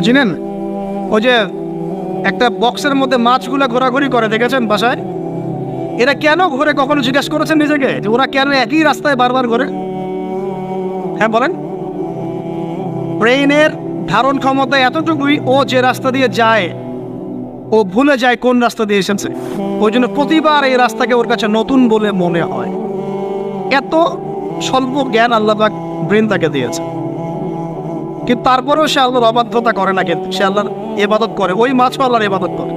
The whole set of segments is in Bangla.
চিনেন? ওই যে একটা বক্সের মধ্যে মাছগুলো ঘোরাঘুরি করে, দেখেছেন বাসায়? এরা কেন ঘোরে, কখনো জিজ্ঞেস করেছেন নিজেকে যে ওরা কেন একই রাস্তায় বারবার ঘোরে? হ্যাঁ বলেন। ব্রেইনের ধারণ ক্ষমতা এতটুকুই, ও যে রাস্তা দিয়ে যায় ও ভুলে যায় কোন রাস্তা দিয়ে এসেছে। ওই জন্য প্রতিবার এই রাস্তাকে ওর কাছে নতুন বলে মনে হয়। এত স্বল্প জ্ঞান আল্লাহ পাক ব্রেন তাকে দিয়েছে, কিন্তু তারপরেও সে আল্লাহর অবাধ্যতা করে না, কিন্তু সে আল্লাহর ইবাদত করে। ওই মাছও আল্লাহর ইবাদত করে।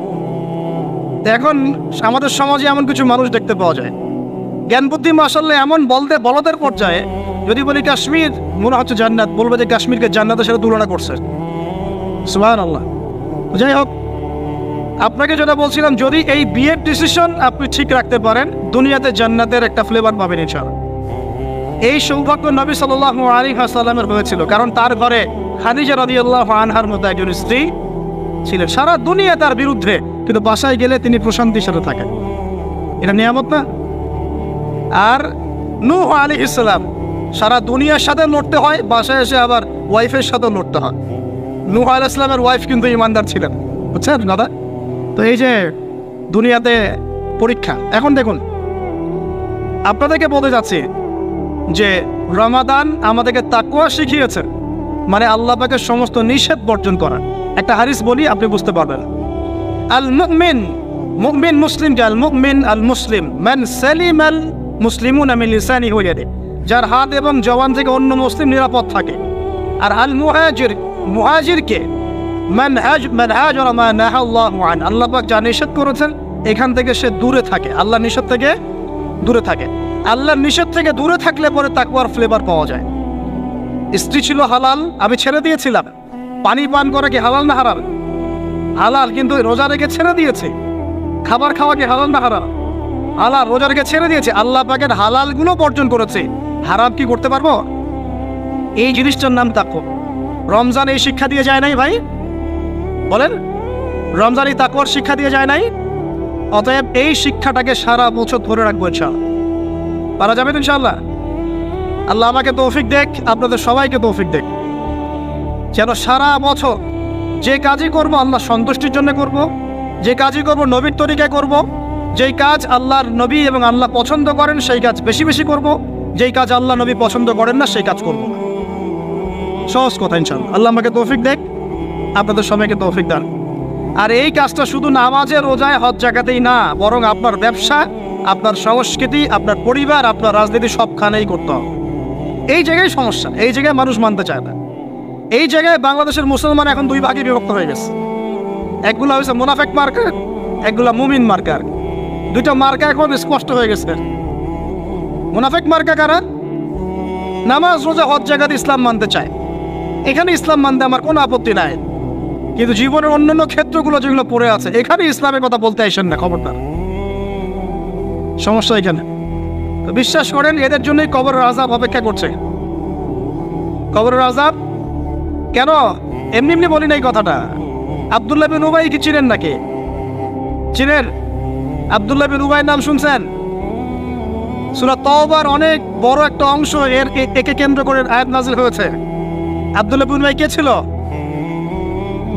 এখন আমাদের সমাজে এমন কিছু মানুষ দেখতে পাওয়া যায়, জ্ঞান বুদ্ধি মাশাআল্লাহ এমন বলদের পর্যায়ে, যদি বলি কাশ্মীর মনে হচ্ছে জান্নাত, বলবে যে কাশ্মীরকে জান্নাতের সাথে তুলনা করছে। সুবহানাল্লাহ। যাই হোক, আপনাকে যেটা বলছিলাম, যদি এই বিয়ের ডিসিশন আপনি ঠিক রাখতে পারেন, দুনিয়াতে জান্নাতের একটা ফ্লেভার পাবেন ইনশাআল্লাহ। এই সৌভাগ্য নবী সাল্লাল্লাহু আলাইহি ওয়াসাল্লামের হয়েছিল, কারণ তার ঘরে খাদিজা রাদিয়াল্লাহু আনহার মতো একজন স্ত্রী ছিলেন। সারা দুনিয়া তার বিরুদ্ধে, কিন্তু বাসায় গেলে তিনি প্রশান্তির সাথে থাকেন। এটা নিয়ামত না? আর নূহ আলাইহিস সালাম, সারা দুনিয়ার সাথে লড়তে হয়, বাসায় এসে আবার ওয়াইফের সাথেও লড়তে হয়। নূহ আলাইহিস সালামের ওয়াইফ কিন্তু ইমানদার ছিলেন, বুঝছেন দাদা? তো এই যে দুনিয়াতে পরীক্ষা। এখন দেখুন, আপনাদেরকে বলতে যাচ্ছি যে রমাদান আমাদেরকে তাকওয়া শিখিয়েছে, মানে আল্লাহ পাকের সমস্ত নিষেধ বর্জন করা। একটা হাদিস বলি, আপনি বুঝতে পারবেন। আল মুমিন, মুমিন মুসলিম, আল মুমিন আল মুসলিম মান সালিমাল মুসলিমুনা মিন লিসানিহি ওয়া ইয়াদিহি, যার হাত এবং জবান থেকে অন্য মুসলিম নিরাপদ থাকে। আর আল মুহাজির, মুহাজিরকে মান হাজারা মা নাহাল্লাহু আন, আল্লাহ পাক যা নিষেধ করেছেন এখান থেকে সে দূরে থাকে, আল্লাহ নিষেধ থেকে দূরে থাকে। আল্লাহর নিষেধ থেকে দূরে থাকলে পরে তাকওয়ার ফ্লেভার পাওয়া যায়। স্ত্রী ছিল হালাল, আমি ছেড়ে দিয়েছিলাম। পানি পান করা কি হালাল না হারাম? হালাল, কিন্তু রোজা রেখে ছেড়ে দিয়েছে। খাবার খাওয়া কি হালাল না হারাম? হালাল, রোজা রেখে ছেড়ে দিয়েছে। আল্লাহ পাকের হালালগুলো বর্জন করেছে, হারাম কি করতে পারবো? এই জিনিসটার নাম তাকওয়া। রমজান এই শিক্ষা দিয়ে যায় নাই ভাই? বলেন, রমজান এই তাকওয়ার শিক্ষা দিয়ে যায় নাই? অতএব এই শিক্ষাটাকে সারা বছর ধরে রাখবো ইনশাআল্লাহ। পারা যাবে তো ইনশাআল্লাহ? আল্লাহ আমাকে তৌফিক দেখ, আপনাদের সবাইকে তৌফিক দেখ, যেন সারা বছর যে কাজই করব আল্লাহ সন্তুষ্টির জন্য করব, যে কাজই করব নবীর তরিকায় করব, যেই কাজ আল্লাহর নবী এবং আল্লাহ পছন্দ করেন সেই কাজ বেশি বেশি করব, যেই কাজ আল্লাহ নবী পছন্দ করেন না সেই কাজ করব না। সহজ কথা ইনশাআল্লাহ। আল্লাহ আমাকে তৌফিক দেখ, আপনাদের সবাইকে তৌফিক দান। আর এই কাজটা শুধু নামাজে, রোজায়, হজ জাকাতেই না, বরং আপনার ব্যবসা, আপনার সংস্কৃতি, আপনার পরিবার, আপনার রাজনীতি সবখানেই করতে হবে। এই জায়গায় সমস্যা, এই জায়গায় মানুষ মানতে চায় না। এই জায়গায় বাংলাদেশের মুসলমান এখন দুই ভাগে বিভক্ত হয়ে গেছে। একগুলো হয়েছে মুনাফেক মার্কা, একগুলা মুমিন মার্কা। দুইটা মার্কা এখন স্পষ্ট হয়ে গেছে। মুনাফেক মার্কা কারা? নামাজ, রোজা, হজ জাকাত ইসলাম মানতে চায়, এখানে ইসলাম মানতে আমার কোনো আপত্তি নাই, কিন্তু জীবনের অন্যান্য ক্ষেত্রগুলো যেগুলো পড়ে আছে এখানে ইসলামের কথা বলতে আসেন না, খবরদার। সমস্যা এখানে। তো বিশ্বাস করেন, এদের জন্যই কবরের আযাব অপেক্ষা করছে। কবরের আযাব কেন? এমনি এমনি বলি না এই কথাটা। আব্দুল্লাহ বিন উবাই কি চিনেন নাকি? চিনেন? আব্দুল্লাহ বিন উবাই নাম শুনছেন? সূরা তাওবার অনেক বড় একটা অংশ একে কেন্দ্র করে আয়াত নাযিল হয়েছে। আব্দুল্লাহ বিন উবাই কে ছিল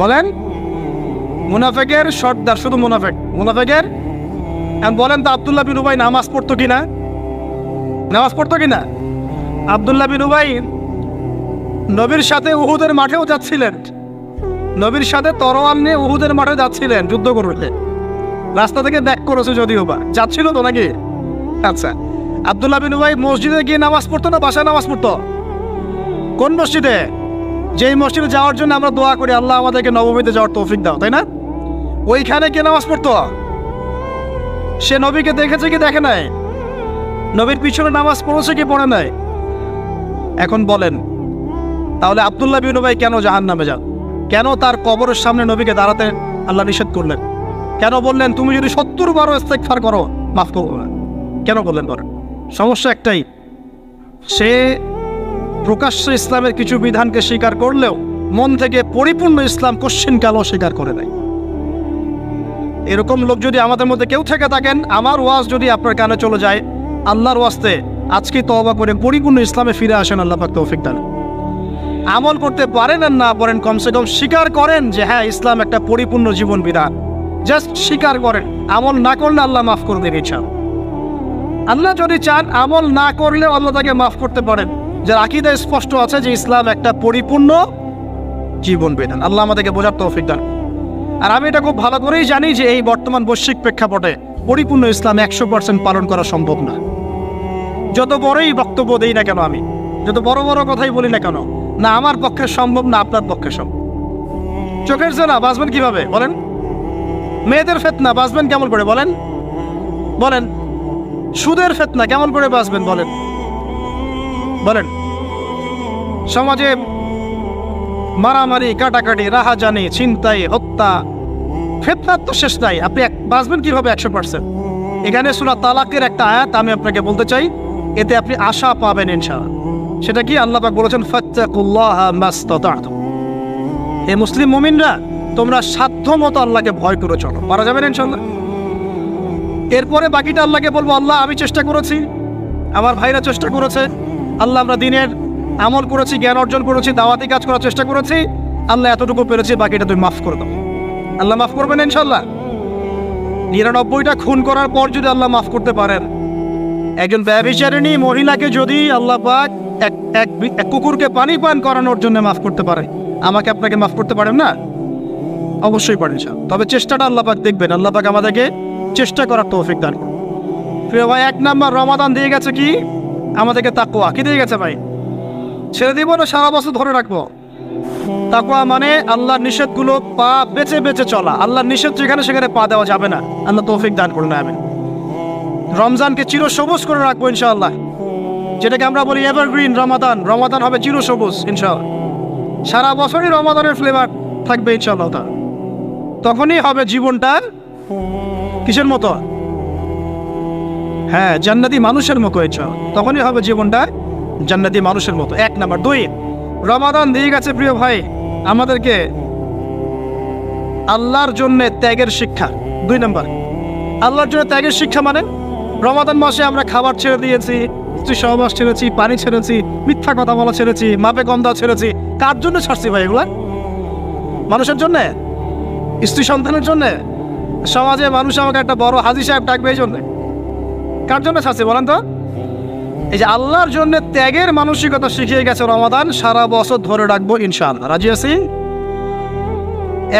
বলেন? মুনাফিকের সর্দার, শুধু মুনাফিকের। এখন বলেন তো, আব্দুল্লাহ বিন উবাই নামাজ পড়তো কিনা? নামাজ পড়তো কিনা? আব্দুল্লাহ বিন উবাই নবীর সাথে উহুদের মাঠেও যাচ্ছিলেন, নবীর সাথে তরোয়াল নিয়ে উহুদের মাঠে যাচ্ছিলেন যুদ্ধ করতে। রাস্তা থেকে ব্যাক করেছে যদিও বা, যাচ্ছিল তো নাকি? আচ্ছা, আব্দুল্লাহ বিন উবাই মসজিদে গিয়ে নামাজ পড়তো না বাসায় নামাজ পড়তো? কোন মসজিদে? যেই মসজিদে যাওয়ার জন্য আমরা দোয়া করি আল্লাহ আমাদেরকে নবমীতে যাওয়ার তৌফিক দাও, তাই না? ওইখানে কে নামাজ পড়তো? সে নবীকে দেখেছে কি দেখে নাই? নবীর পিছনে নামাজ পড়েছে কি পড়ে নাই? এখন বলেন, তাহলে আব্দুল্লাহ বিন উবাই কেন জাহান্নামে যান? কেন তার কবরের সামনে নবীকে দাঁড়াতে আল্লাহ নিষেধ করলেন? কেন বললেন তুমি যদি 70 বার ইস্তেগফার করো মাফ করবো না? কেন বললেন? বলেন। সমস্যা একটাই, সে প্রকাশ্যে ইসলামের কিছু বিধানকে স্বীকার করলেও মন থেকে পরিপূর্ণ ইসলাম কোশ্চিনকালও স্বীকার করে নাই। এরকম লোক যদি আমাদের মধ্যে কেউ থেকে থাকেন, আমার ওয়াজ যদি আপনার কানে চলে যায়, আল্লাহর ওয়াস্তে আজকে তওবা করে পরিপূর্ণ ইসলামে ফিরে আসেন, আল্লাহ পাক তৌফিক দান। আমল করতে পারেন আর না পারেন, কমসে কম স্বীকার করেন যে হ্যাঁ ইসলাম একটা পরিপূর্ণ জীবন বিধান। জাস্ট স্বীকার করেন। আমল না করলে আল্লাহ মাফ করে দেবে ইচ্ছা। আল্লাহ যদি চান আমল না করলেও আল্লাহ তাকে মাফ করতে পারেন, যার আকীদা স্পষ্ট আছে যে ইসলাম একটা পরিপূর্ণ জীবন বিধান। আল্লাহ আমাদেরকে বোঝার তৌফিক দান। আর আমি এটা খুব ভালো করেই জানি যে এই বর্তমান বৈশ্বিক প্রেক্ষাপটে পরিপূর্ণ ইসলাম 100% পালন করা সম্ভব না। যত বড়ই বক্তব্য দেই না কেন, আমি যত বড় বড় কথাই বলি না কেন, না আমার পক্ষে সম্ভব না আপনার পক্ষে সম্ভব। চোখের জেনা বাঁচবেন কিভাবে বলেন? মেয়েদের ফিতনা বাঁচবেন কেমন করে বলেন? বলেন। সুদের ফিতনা কেমন করে বাঁচবেন বলেন? বলেন। সমাজে মারামারি, কাটাকাটি, রাহাজানি, ছিনতাই, হত্যা, ফিতনার তো শেষ নাই। আপনি বাঁচবেন কিভাবে 100%? এখানে সূরা তালাকের একটা আয়াত আমি আপনাকে বলতে চাই, এতে আপনি আশা পাবেন ইনশাআল্লাহ। সেটা কি? আল্লাহ পাক বলেছেন ফাত্তাকুল্লাহা মাসতাতা'তুম। হে মুসলিম মুমিনরা, তোমরা সাধ্যমতো আল্লাহকে ভয় করে চলো। পারা যাবে না ইনশাআল্লাহ? এরপরে বাকিটা আল্লাহকে বলবো, আল্লাহ আমি চেষ্টা করেছি, আমার ভাইরা চেষ্টা করেছে, আল্লাহ আমরা দিনের আমল করেছি, জ্ঞান অর্জন করেছি, দাওয়াতি কাজ করার চেষ্টা করেছি, আল্লাহ এতটুকু পেরেছি, বাকিটা তুমি মাফ করে দাও। আল্লাহ মাফ করবেন ইনশাআল্লাহ। 99টা খুন করার পর যদি আল্লাহ মাফ করতে পারেন, একজন ব্যভিচারিণী মহিলাকে যদি আল্লাহ পাক এক কুকুরকে পানি পান করানোর জন্য মাফ করতে পারে, আমাকে আপনাকে মাফ করতে পারেন না? অবশ্যই পারেন। তবে চেষ্টাটা আল্লাহ পাক দেখবেন। আল্লাহ পাক আমাদেরকে চেষ্টা করার তৌফিক দান করুন। প্রিয় ভাই, 1 নাম্বার রমাদান দিয়ে গেছে কি আমাদেরকে? তাকওয়া। কি দিয়ে গেছে ভাই? ছেড়ে দিব না সারা বছর ধরে রাখবো? তাকওয়া মানে আল্লাহর নিষেধগুলো পা বেঁচে বেঁচে চলা। আল্লাহর নিষেধ যেখানে সেখানে পা দেওয়া যাবে না। আল্লাহ তৌফিক দান করুন। আমিন। রমজানকে চিরসবুজ করে রাখবো ইনশাআল্লাহ, যেটাকে আমরা বলি এভারগ্রিন রমাদান। রমাদান হবে চিরসবুজ ইনশাআল্লাহ। সারা বছরই রমাদানের ফ্লেভার থাকবে ইনশাআল্লাহ। তখনই হবে জীবনটা কিসের মতো? হ্যাঁ, জান্নাতি মানুষের মতো ইনশাআল্লাহ। তখনই হবে জীবনটা জান্নাতি মানুষের মতো। 1 নাম্বার। 2, রমাদান দিয়ে গেছে প্রিয় ভাই আমাদেরকে আল্লাহর জন্য ত্যাগের শিক্ষা। 2 নাম্বার, আল্লাহর জন্য ত্যাগের শিক্ষা মানে রমাদান মাসে আমরা খাবার ছেড়ে দিয়েছি, স্ত্রী সহবাস ছেড়েছি, পানি ছেড়েছি, মিথ্যা কথা বলা ছেড়েছি, মাপে কম দেওয়া ছেড়েছি। কার জন্য ছাড়ছি ভাই এগুলা? মানুষের জন্যে? স্ত্রী সন্তানের জন্যে? সমাজে মানুষ আমাকে একটা বড় হাজী সাহেব ডাকবে এই জন্যে? কার জন্য ছাড়ছি বলেন তো? এই যে আল্লাহর জন্য ত্যাগের মানসিকতা শিখিয়ে গেছে রমাদান, সারা বছর ধরে রাখবো ইনশাআল্লাহ। রাজি আছি?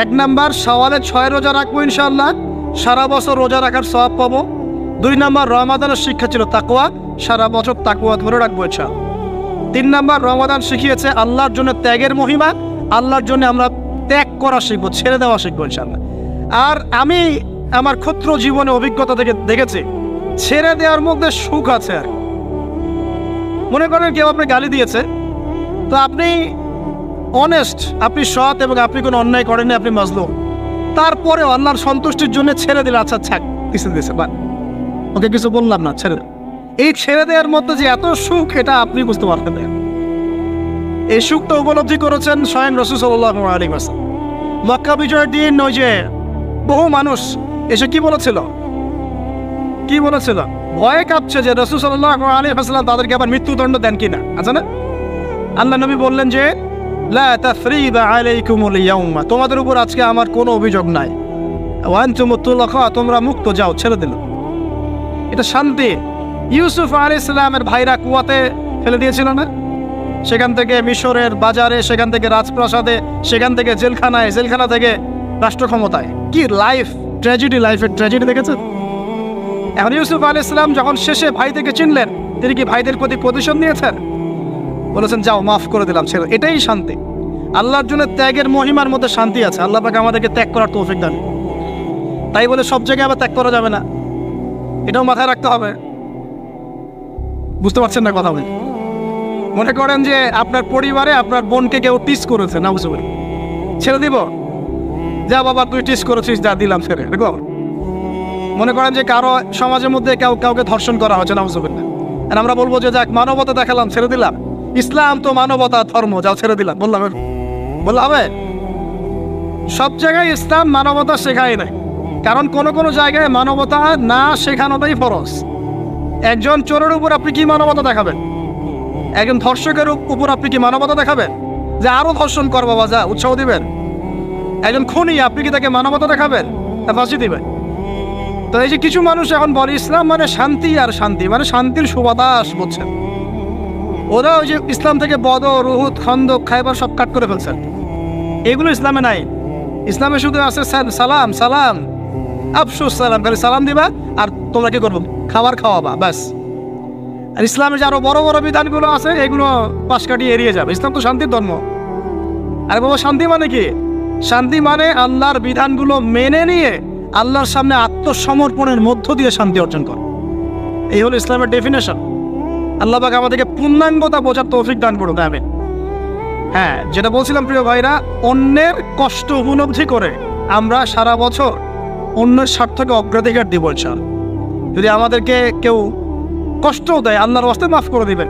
1 নাম্বার, শাওয়ালে 6 রোজা রাখবো ইনশাআল্লাহ, সারা বছর রোজা রাখার সওয়াব পাবো। 2 নাম্বার, রমাদানের শিক্ষা ছিল তাকওয়া, সারা বছর তাকওয়া ধরে রাখবো ইনশাআল্লাহ। 3 নাম্বার, রমাদান শিখিয়েছে আল্লাহর জন্য ত্যাগের মহিমা। আল্লাহর জন্য আমরা ত্যাগ করা শিখবো, ছেড়ে দেওয়া শিখবো ইনশাআল্লাহ। আর আমি আমার ক্ষুদ্র জীবনে অভিজ্ঞতা থেকে দেখেছি, ছেড়ে দেওয়ার মধ্যে সুখ আছে। আর মনে করেন কেউ আপনি গালি দিয়েছে, তো আপনি অনেস্ট, আপনি সৎ এবং আপনি কোনো অন্যায় করেননি, আপনি মাজলুম, তারপরে আল্লাহর সন্তুষ্টির জন্য ছেড়ে দিলে, আচ্ছা ছাক কিছু দিয়েছে বা ওকে কিছু বললাম না, ছেড়ে দেন। এই ছেড়ে দেওয়ার মধ্যে যে এত সুখ, এটা আপনি বুঝতে পারতেন না। এই সুখটা উপলব্ধি করেছেন স্বয়ং রাসূল সাল্লাল্লাহু আলাইহি ওয়াসাল্লাম। মক্কা বিজয়ের দিন ওই যে বহু মানুষ এসে কি বলেছিল? কি বলেছিল? ভয়ে কাঁপছে যে রাসূল সাল্লাল্লাহু আলাইহি ওয়াসাল্লাম তাদেরকে আবার মৃত্যুদণ্ড দেন কিনা। আচ্ছা না? আল্লাহ নবী বললেন যে লা তাসরিবা আলাইকুমুল ইয়াউমা, তোমাদের উপর আজকে আমার কোনো অভিযোগ নাই। ওয়া আনতুমুত তুলাকা, তোমরা মুক্ত, যাও, ছেড়ে দিল। এটা শান্তি। ইউসুফ আলাইহিস সালামের ভাইরা কুয়াতে ফেলে দিয়েছিল না? সেখান থেকে মিশরের বাজারে, সেখান থেকে রাজপ্রাসাদে, সেখান থেকে জেলখানায়, জেলখানা থেকে রাষ্ট্র ক্ষমতায়। কি লাইফ ট্র্যাজেডি, লাইফের ট্র্যাজেডি দেখেছেন? এখন ইউসুফ আলাইহিস সালাম যখন শেষে ভাইদেরকে চিনলেন, তিনি কি ভাইদের প্রতি প্রতিশোধ নিয়েছেন? বলেছেন যাও, মাফ করে দিলাম, ছেড়ে। এটাই শান্তি। আল্লাহর জন্য ত্যাগের মহিমার মধ্যে শান্তি আছে। আল্লাহ পাক আমাদেরকে ত্যাগ করার তৌফিক দান। তাই বলে সব জায়গায় আবার ত্যাগ করা যাবে না, এটাও মাথায় রাখতে হবে। বুঝতে পারছেন না কথা? বলি, মনে করেন যে আপনার পরিবারে আপনার বোনকে কেউ টিস করেছে, না বুঝতে পারি, ছেড়ে দিব? যা বাবা তুই টিস করেছিস, যা দিলাম, ছেড়ে। দেখো, মনে করেন যে কারো সমাজের মধ্যে কাউকে ধর্ষণ করা হচ্ছে, না বুঝতে পারি না, আর আমরা বলবো যে যাক মানবতা দেখালাম, ছেড়ে দিলাম। ইসলাম তো মানবতা ধর্ম, যাও ছেড়ে দিলাম, বললাম হবে? সব জায়গায় ইসলাম মানবতা শেখায় নাই, কারণ কোনো জায়গায় মানবতা না শেখানোটাই ফরজ। একজন চোরের উপর আপনি কি মানবতা দেখাবেন? একজন ধর্ষকের উপর আপনি কি মানবতা দেখাবেন? যে আরো ধর্ষণ কর বাবা, যা, উৎসাহ দিবেন? একজন খুনি, আপনি কি তাকে মানবতা দেখাবেন না ফাঁসি দিবেন? তো এই যে কিছু মানুষ এখন বলে ইসলাম মানে শান্তি, আর শান্তি মানে শান্তির সুবাতাস, বুঝছেন? ওরা ওই যে ইসলাম থেকে বদর, উহুদ, খন্দক, খায়বার সব কাট করে ফেলছেন। এগুলো ইসলামে নাই। ইসলামে শুধু আছে সালাম সালাম, আফসুস সালাম, খালি সালাম দিবা আর তোমরা কি করবো, খাবার খাওয়াবা, ব্যাস। আর ইসলামের যে আরো বড় বড় বিধানগুলো আছে এগুলো পাশ কাটিয়ে এড়িয়ে যাবে। ইসলাম তো শান্তির ধর্ম। আর বাবা শান্তি মানে কি? শান্তি মানে আল্লাহর বিধানগুলো মেনে নিয়ে আল্লাহর সামনে আত্মসমর্পণের মধ্য দিয়ে শান্তি অর্জন কর। এই হলো ইসলামের ডেফিনেশন। আল্লাহ পাক আমাদেরকে পূর্ণাঙ্গতা বোঝার তৌফিক দান করুন, আমিন। হ্যাঁ, যেটা বলছিলাম প্রিয় ভাইরা, অন্যের কষ্ট উপলব্ধি করে আমরা সারা বছর অন্যের স্বার্থকে অগ্রাধিকার দিব ইনশাআল্লাহ। যদি আমাদেরকে কেউ কষ্টও দেয়, আল্লাহর ওয়াস্তে মাফ করে দিবেন।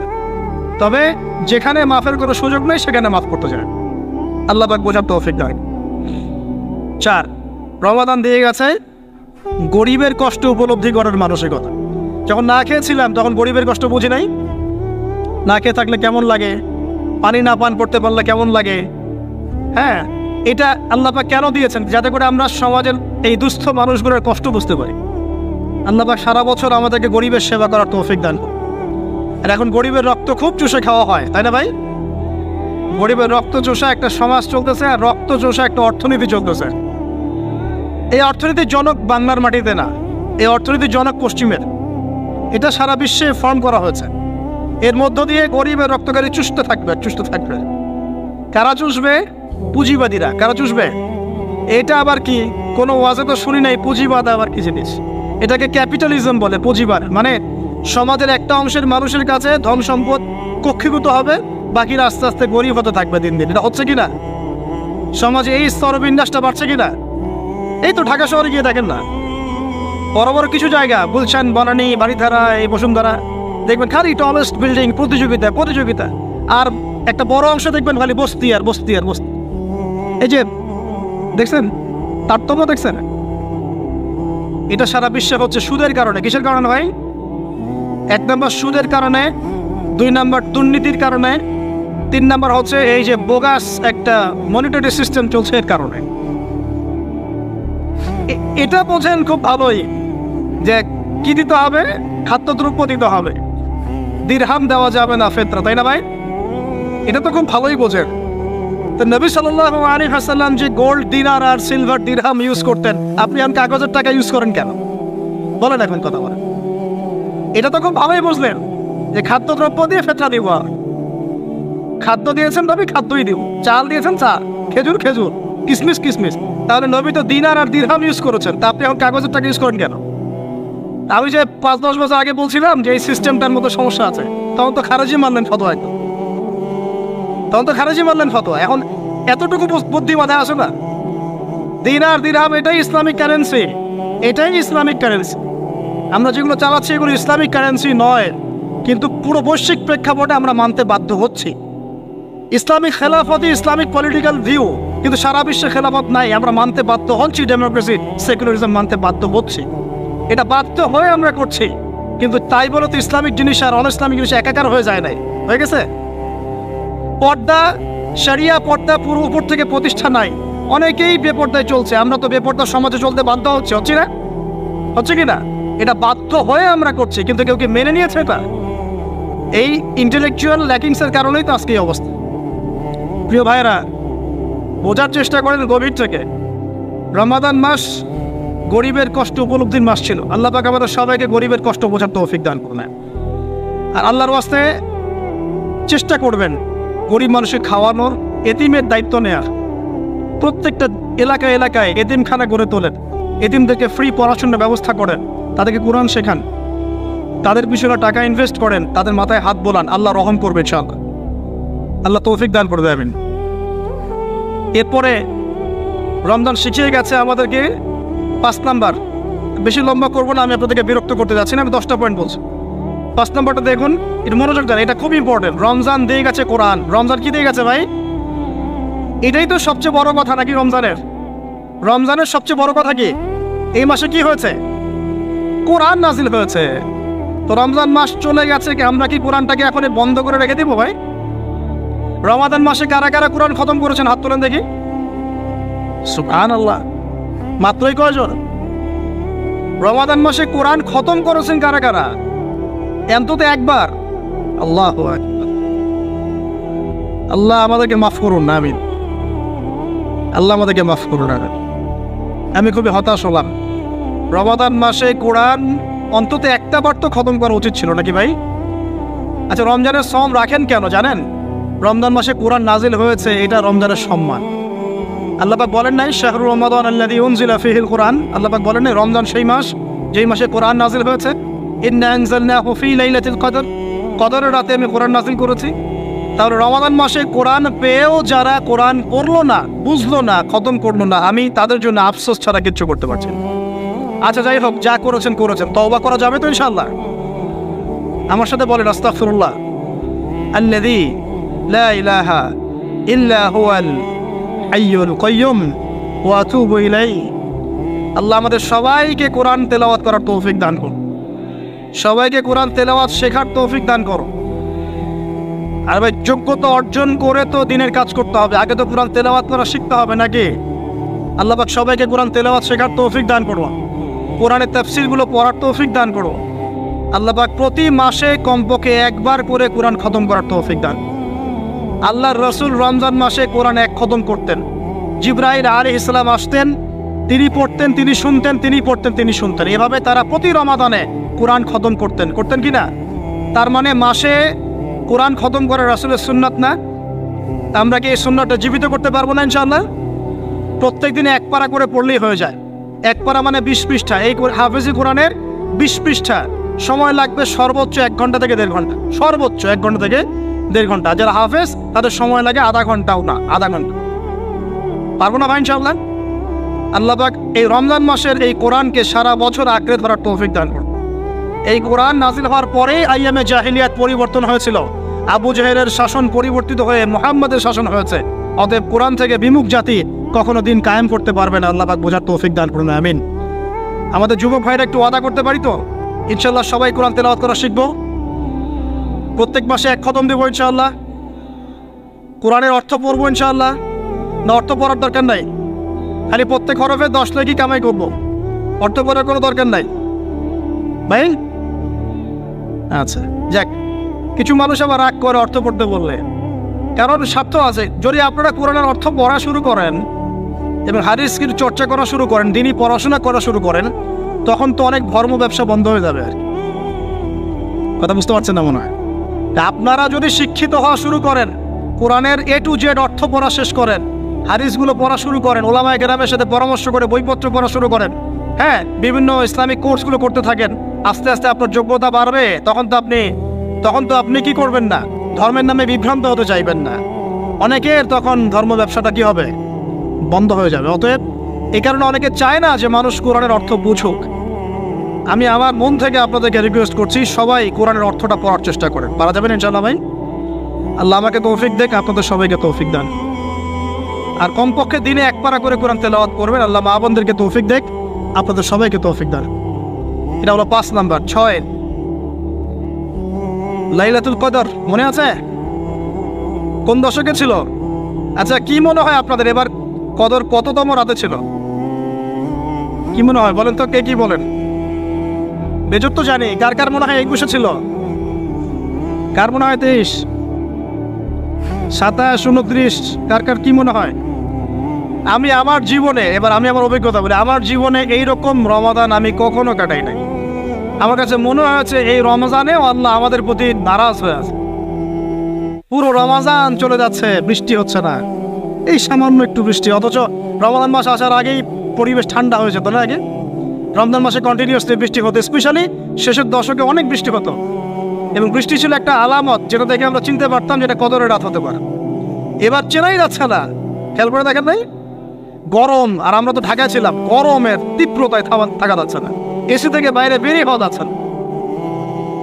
তবে যেখানে মাফের কোনো সুযোগ নেই সেখানে মাফ করতে চায়। আল্লাহ পাক বোঝার তৌফিক দেয়। 4, রমাদান দিয়ে গেছে গরিবের কষ্ট উপলব্ধি করার মানসিকতা। যখন না খেয়েছিলাম তখন গরিবের কষ্ট বুঝি নাই। না খেয়ে থাকলে কেমন লাগে, পানি না পান করতে পারলে কেমন লাগে। হ্যাঁ, এটা আল্লাহ পাক কেন দিয়েছেন? যাতে করে আমরা সমাজের এই দুস্থ মানুষগুলোর কষ্ট বুঝতে পারি। আল্লাহ পাক সারা বছর আমাদেরকে গরিবের সেবা করার তৌফিক দান করুন। আর এখন গরিবের রক্ত খুব চুষে খাওয়া হয়, তাই না ভাই? গরিবের রক্ত চোষা একটা সমাজ চলতেছে, আর রক্ত চোষা একটা অর্থনীতি চলতেছে। এই অর্থনীতির জনক বাংলার মাটিতে না, এই অর্থনীতির জনক পশ্চিমের। এটা সারা বিশ্বে ফর্ম করা হয়েছে। এর মধ্য দিয়ে গরিবের রক্তকারী চুষতে থাকবে। কারা চুষবে? পুঁজিবাদীরা। কারা চুষবে? এটা আবার কি? কোনো ওয়াজে তো শুনি নাই পুঁজিবাদ আবার কি জিনিস। এটাকে ক্যাপিটালিজম বলে। পুঁজিবাদ মানে সমাজের একটা অংশের মানুষের কাছে ধন সম্পদ কক্ষীভূত হবে, বাকিরা আস্তে আস্তে গরিব হতে থাকবে দিন দিন। এটা হচ্ছে কিনা? সমাজে এই স্তরবিন্যাসটা বাড়ছে কিনা? এই তো ঢাকা শহরে গিয়ে দেখেন না, বড় বড় কিছু জায়গা, গুলশান, বনানী, বাড়িধারা, এই বসুন্ধরা, দেখবেন খালি টলেস্ট বিল্ডিং, প্রতিযোগিতা। আর একটা বড় অংশ দেখবেন খালি বস্তি। এই যে দেখছেন তারতম্য, দেখছেন? এটা সারা বিশ্বে হচ্ছে সুদের কারণে। কিসের কারণে ভাই? 1 নম্বর সুদের কারণে, 2 নম্বর দুর্নীতির কারণে, 3 নম্বর হচ্ছে এই যে বোগাস একটা মনিটরি সিস্টেম চলছে এর কারণে। এটা বোঝেন খুব ভালোই যে কি দিতে হবে, খাদ্যদ্রব্য দিতে হবে, দিরহাম দেওয়া যাবে না, ফেতরা, তাই না ভাই? এটা তো খুব ভালোই বোঝেন। তো নবী সাল্লাল্লাহু আলাইহি ওয়াসাল্লাম যে গোল্ড দিনার আর সিলভার দিরহাম ইউজ করতেন, আপনি এখন কাগজের টাকা ইউজ করেন কেন? বলেন এখন, কথা বলেন। এটা তো খুব ভালোই বুঝলেন যে খাদ্যদ্রব্য দিয়ে ফেতরা দিব। খাদ্য দিয়েছেন নবী, খাদ্যই দিব। চাল দিয়েছেন, চাল। খেজুর, কিসমিস। তাহলে নবী তো দিনার আর দিরহাম ইউজ করেছেন, তা আপনি এখন কাগজের টাকা ইউজ করেন কেন? আমি যে 5-10 বছর আগে বলছিলাম যে এই সিস্টেমটার মতো সমস্যা আছে, তখন তো খারেজি মানলেন ফতোয়া। এখন এতটুকু বুদ্ধি মাথায় আসে না? দিনার দিরহাম এটাই ইসলামিক কারেন্সি। আমরা যেগুলো চালাচ্ছি এগুলো ইসলামিক কারেন্সি নয়, কিন্তু পুরো বৈশ্বিক প্রেক্ষাপটে আমরা মানতে বাধ্য হচ্ছি। ইসলামিক খেলাফতই ইসলামিক পলিটিক্যাল ভিউ, কিন্তু সারা বিশ্বে খেলাফত নাই, আমরা মানতে বাধ্য হচ্ছি। ডেমোক্রেসি, সেকুলারিজম মানতে বাধ্য হচ্ছি। এটা বাধ্য হয়ে আমরা করছি, কিন্তু তাই বলে তো ইসলামিক জিনিস আর অন ইসলামিক জিনিস একাকার হয়ে যায় নাই, হয়ে গেছে। পর্দা, শরিয়া পর্দা পুরো উপর থেকে প্রতিষ্ঠা নাই, অনেকেই বেপর্দায় চলছে। আমরা তো বেপর্দা সমাজে চলতে বাধ্য হচ্ছে কি না? এটা বাধ্য হয়ে আমরা করছি, কিন্তু কেউ কি মেনে নিয়েছে এটা? এই ইন্টেলেকচুয়াল ল্যাকিংসের কারণেই তো আজকে এই অবস্থা। প্রিয় ভাইয়েরা, বোঝার চেষ্টা করেন গভীর থেকে। রমাদান মাস গরিবের কষ্ট উপলব্ধির মাস ছিল। আল্লাহ পাক আমাদের সবাইকে গরিবের কষ্ট বোঝার তৌফিক দান করুন। আর আল্লাহর ওয়াস্তে চেষ্টা করবেন গরিব মানুষকে খাওয়ানোর, এতিমের দায়িত্ব নেয়ার। প্রত্যেকটা এলাকায় এতিমখানা গড়ে তোলেন, এতিমদেরকে ফ্রি পড়াশোনার ব্যবস্থা করেন, তাদেরকে কোরআন শেখান, তাদের পিছনে টাকা ইনভেস্ট করেন, তাদের মাথায় হাত বোলান। আল্লাহ রহম করবে ইনশাআল্লাহ। আল্লাহ তৌফিক দান করে দেবেন। এরপরে রমজান শিখিয়ে গেছে আমাদেরকে 5 নাম্বার। বেশি লম্বা করবো না, আমি আপনাদেরকে বিরক্ত করতে যাচ্ছি না, আমি 10টা পয়েন্ট বলছি। 5 নাম্বারটা দেখুন, এটা মনোযোগ দেন, এটা খুব ইম্পর্টেন্ট। রমজান দিয়ে গেছে কোরআন। রমজান কি দিয়ে গেছে ভাই? এটাই তো সবচেয়ে বড় কথা নাকি? রমজানের সবচেয়ে বড় কথা কি? এই মাসে কি হয়েছে? কোরআন নাজিল হয়েছে। তো রমজান মাস চলে গেছে, আমরা কি কোরআনটাকে এখন বন্ধ করে রেখে দিব ভাই? রমাদান মাসে কারা কারা কোরআন খতম করেছেন হাত তোলেন দেখি। সুবহানাল্লাহ, মাত্রই কয়জন? রমাদান মাসে কোরআন খতম করেছেন কারা কারা? অন্তত একবার। আল্লাহু আকবার। আল্লাহ আমাদেরকে মাফ করুন না, আমিন। আল্লাহ আমাদেরকে মাফ করুন না। আমি খুবই হতাশ হলাম। রমাদান মাসে কোরআন অন্তত একটা বার তো খতম করা উচিত ছিল নাকি ভাই? আচ্ছা, রমজানের সম রাখেন কেন জানেন? রমজান মাসে কোরআন নাজিল হয়েছে, এটা রমজানের সম্মান। আল্লাহ পাক বলেন নাই শাহরুর রমাদান আল্লাযী উনজিলা ফীহিল কোরআন? আল্লাহ পাক বলেন নাই রমজান সেই মাস যেই মাসে কোরআন নাজিল হয়েছে? ইন্না আনজালনাহু ফী লাইলাতিল কদর, কদরের রাতে আমি কোরআন নাজিল করেছি। তাহলে রমাদান মাসে কোরআন পেয়েও যারা কোরআন পড়লো না, বুঝলো না, খতম করলো না, আমি তাদের জন্য আফসোস ছাড়া কিচ্ছু করতে পারছি না। আচ্ছা যাই হোক, যা করেছেন করেছেন, তওবা করা যাবে তো ইনশাআল্লাহ? আমার সাথে বলেন আস্তাগফিরুল্লাহ আল্লাযী লা ইলাহা ইল্লা হুয়াল হাইয়ুল কাইয়্যুম ওয়া আতুবু ইলাইহি। আল্লাহ আমাদের সবাইকে কোরআন তেলাওয়াত করার তৌফিক দান করুন, সবাইকে কোরআন তেলাওয়াত শেখার তৌফিক দান করুন। আর ভাই, যোগ্যতা অর্জন করে তো দিনের কাজ করতে হবে, আগে তো কোরআন তেলাওয়াত করা শিখতে হবে নাকি? আল্লাহ পাক সবাইকে কোরআন তেলাওয়াত শেখার তৌফিক দান করুন, কোরআনের তাফসীরগুলো পড়ার তৌফিক দান করুন। আল্লাহ পাক প্রতি মাসে কমপক্ষে একবার করে কোরআন খতম করার তৌফিক দান। আল্লাহর রাসূল রমজান মাসে কোরআন এক খতম করতেন। জিবরাইল আলাইহিস সালাম আসতেন, তিনি পড়তেন, তিনি শুনতেন, তিনি পড়তেন, তিনি শুনতেন। এভাবে তারা প্রতি রমাদানে কোরআন খতম করতেন কি না? তার মানে মাসে কোরআন খতম করা রাসূলের সুন্নাত না? আমরা কি এই সুন্নাতটা জীবিত করতে পারবো না ইনশাআল্লাহ? প্রত্যেক দিনে এক পারা করে পড়লেই হয়ে যায়। এক পারা মানে 20 পৃষ্ঠা। এই হাফেজি কোরআনের 20 পৃষ্ঠা, সময় লাগবে সর্বোচ্চ 1 ঘন্টা থেকে 1.5 ঘন্টা, সর্বোচ্চ 1 ঘন্টা থেকে 1.5 ঘন্টা। যারা হাফেজ তাদের সময় লাগে আধা ঘন্টাও না, আধা ঘন্টা। পারবো না ভাই ইনশাআল্লাহ? আল্লাহ পাক এই রমজান মাসের এই কোরআনকে সারা বছর আঁকড়ে ধরার তৌফিক দান করুন। এই কোরআন নাজিল হওয়ার পরেই আইয়ামে জাহিলিয়াত পরিবর্তন হয়েছিল। আবু জেহেলের শাসন পরিবর্তিত হয়ে মুহাম্মাদের শাসন হয়েছে। অতএব কোরআন থেকে বিমুখ জাতি কখনো দিন কায়েম করতে পারবে না। আল্লাহ পাক বোঝার তৌফিক দান করুন, আমিন। আমাদের যুবক ভাইরা একটু ওয়াদা করতে পারি তো ইনশাআল্লাহ সবাই কোরআন তেলাওয়াত করা শিখবো, প্রত্যেক মাসে এক খতম দেবো ইনশাআল্লাহ, কোরআনের অর্থ পড়বো ইনশাআল্লাহ। না অর্থ পড়ার দরকার নাই, খালি প্রত্যেক হরফে 10 লাখই কামাই করবো, অর্থ পড়ার কোনো দরকার নাই ভাই? আচ্ছা যাক, কিছু মানুষ আবার রাগ করে অর্থ পড়তে বললে, কারণ স্বার্থ আছে। যদি আপনারা কোরআনের অর্থ পড়া শুরু করেন এবং হাদিসের চর্চা করা শুরু করেন, দিনই পড়াশোনা করা শুরু করেন, তখন তো অনেক ধর্ম ব্যবসা বন্ধ হয়ে যাবে আর কি। কথা বুঝতে পারছেন না মনে হয়? আপনারা যদি শিক্ষিত হওয়া শুরু করেন, কোরআনের A to Z অর্থ পড়া শেষ করেন, হাদিসগুলো পড়া শুরু করেন, ওলামায়ে কেরামের সাথে পরামর্শ করে বইপত্র পড়া শুরু করেন, হ্যাঁ, বিভিন্ন ইসলামিক কোর্সগুলো করতে থাকেন, আস্তে আস্তে আপনার যোগ্যতা বাড়বে। তখন তো আপনি কি করবেন না, ধর্মের নামে বিভ্রান্ত হতে চাইবেন না। অনেকের তখন ধর্ম ব্যবসাটা কি হবে, বন্ধ হয়ে যাবে। অতএব এই কারণে অনেকে চায় না যে মানুষ কোরআনের অর্থ বুঝুক। আমি আমার মন থেকে আপনাদেরকে রিকোয়েস্ট করছি, সবাই কোরআনের অর্থটা পড়ার চেষ্টা করেন। পারা যাবেন ইনশাআল্লাহ ভাই? আল্লাহ আমাকে তৌফিক দেখ, আপনাদের সবাইকে তৌফিক দান। আর কমপক্ষে দিনে এক পারা করে কোরআন তেলাওয়াত করবেন। আল্লাহ মা বোনদেরকে তৌফিক দেখ, আপনাদের সবাইকে তৌফিক দান। এটা হলো 5 নাম্বার। 6 লাইলাতুল কদর মনে আছে? কোন দশকে ছিল? আচ্ছা, কি মনে হয় আপনাদের এবার কদর কততম রাতে ছিল? কি মনে হয় বলেন তো, কে কি বলেন? বেজর তো জানি, কার কার মনে হয় 21 ছিল? কার মনে হয় 23, 27, 29? কার কার কি মনে হয়? আমি আমার জীবনে, এবার আমি আমার অভিজ্ঞতা বলি, আমার জীবনে এইরকম রমাদান আমি কখনো কাটাই নাই। আমার কাছে মনে হয়েছে এই রমজানেও আল্লাহ আমাদের প্রতি নারাজ হয়ে আছে। পুরো রমজান চলে যাচ্ছে, বৃষ্টি হচ্ছে না, এই সামান্য একটু বৃষ্টি। অথচ রমজান মাস আসার আগেই পরিবেশ ঠান্ডা হয়ে যেত না? আগে রমজান মাসে কন্টিনিউয়াসলি বৃষ্টি হতো, স্পেশালি শেষের দশকে অনেক বৃষ্টি হতো। এবং বৃষ্টি ছিল একটা আলামত, যেটা দেখে আমরা চিনতে পারতাম যেটা কদরের রাত হতে পারে। এবার চেনাই যাচ্ছে না, খেয়াল করে দেখেন নাই? গরম, আর আমরা তো ঢাকায় ছিলাম, গরমের তীব্রতায় থাকা যাচ্ছে না, এসি থেকে বাইরে বেরিয়ে হওয়া যাচ্ছে না।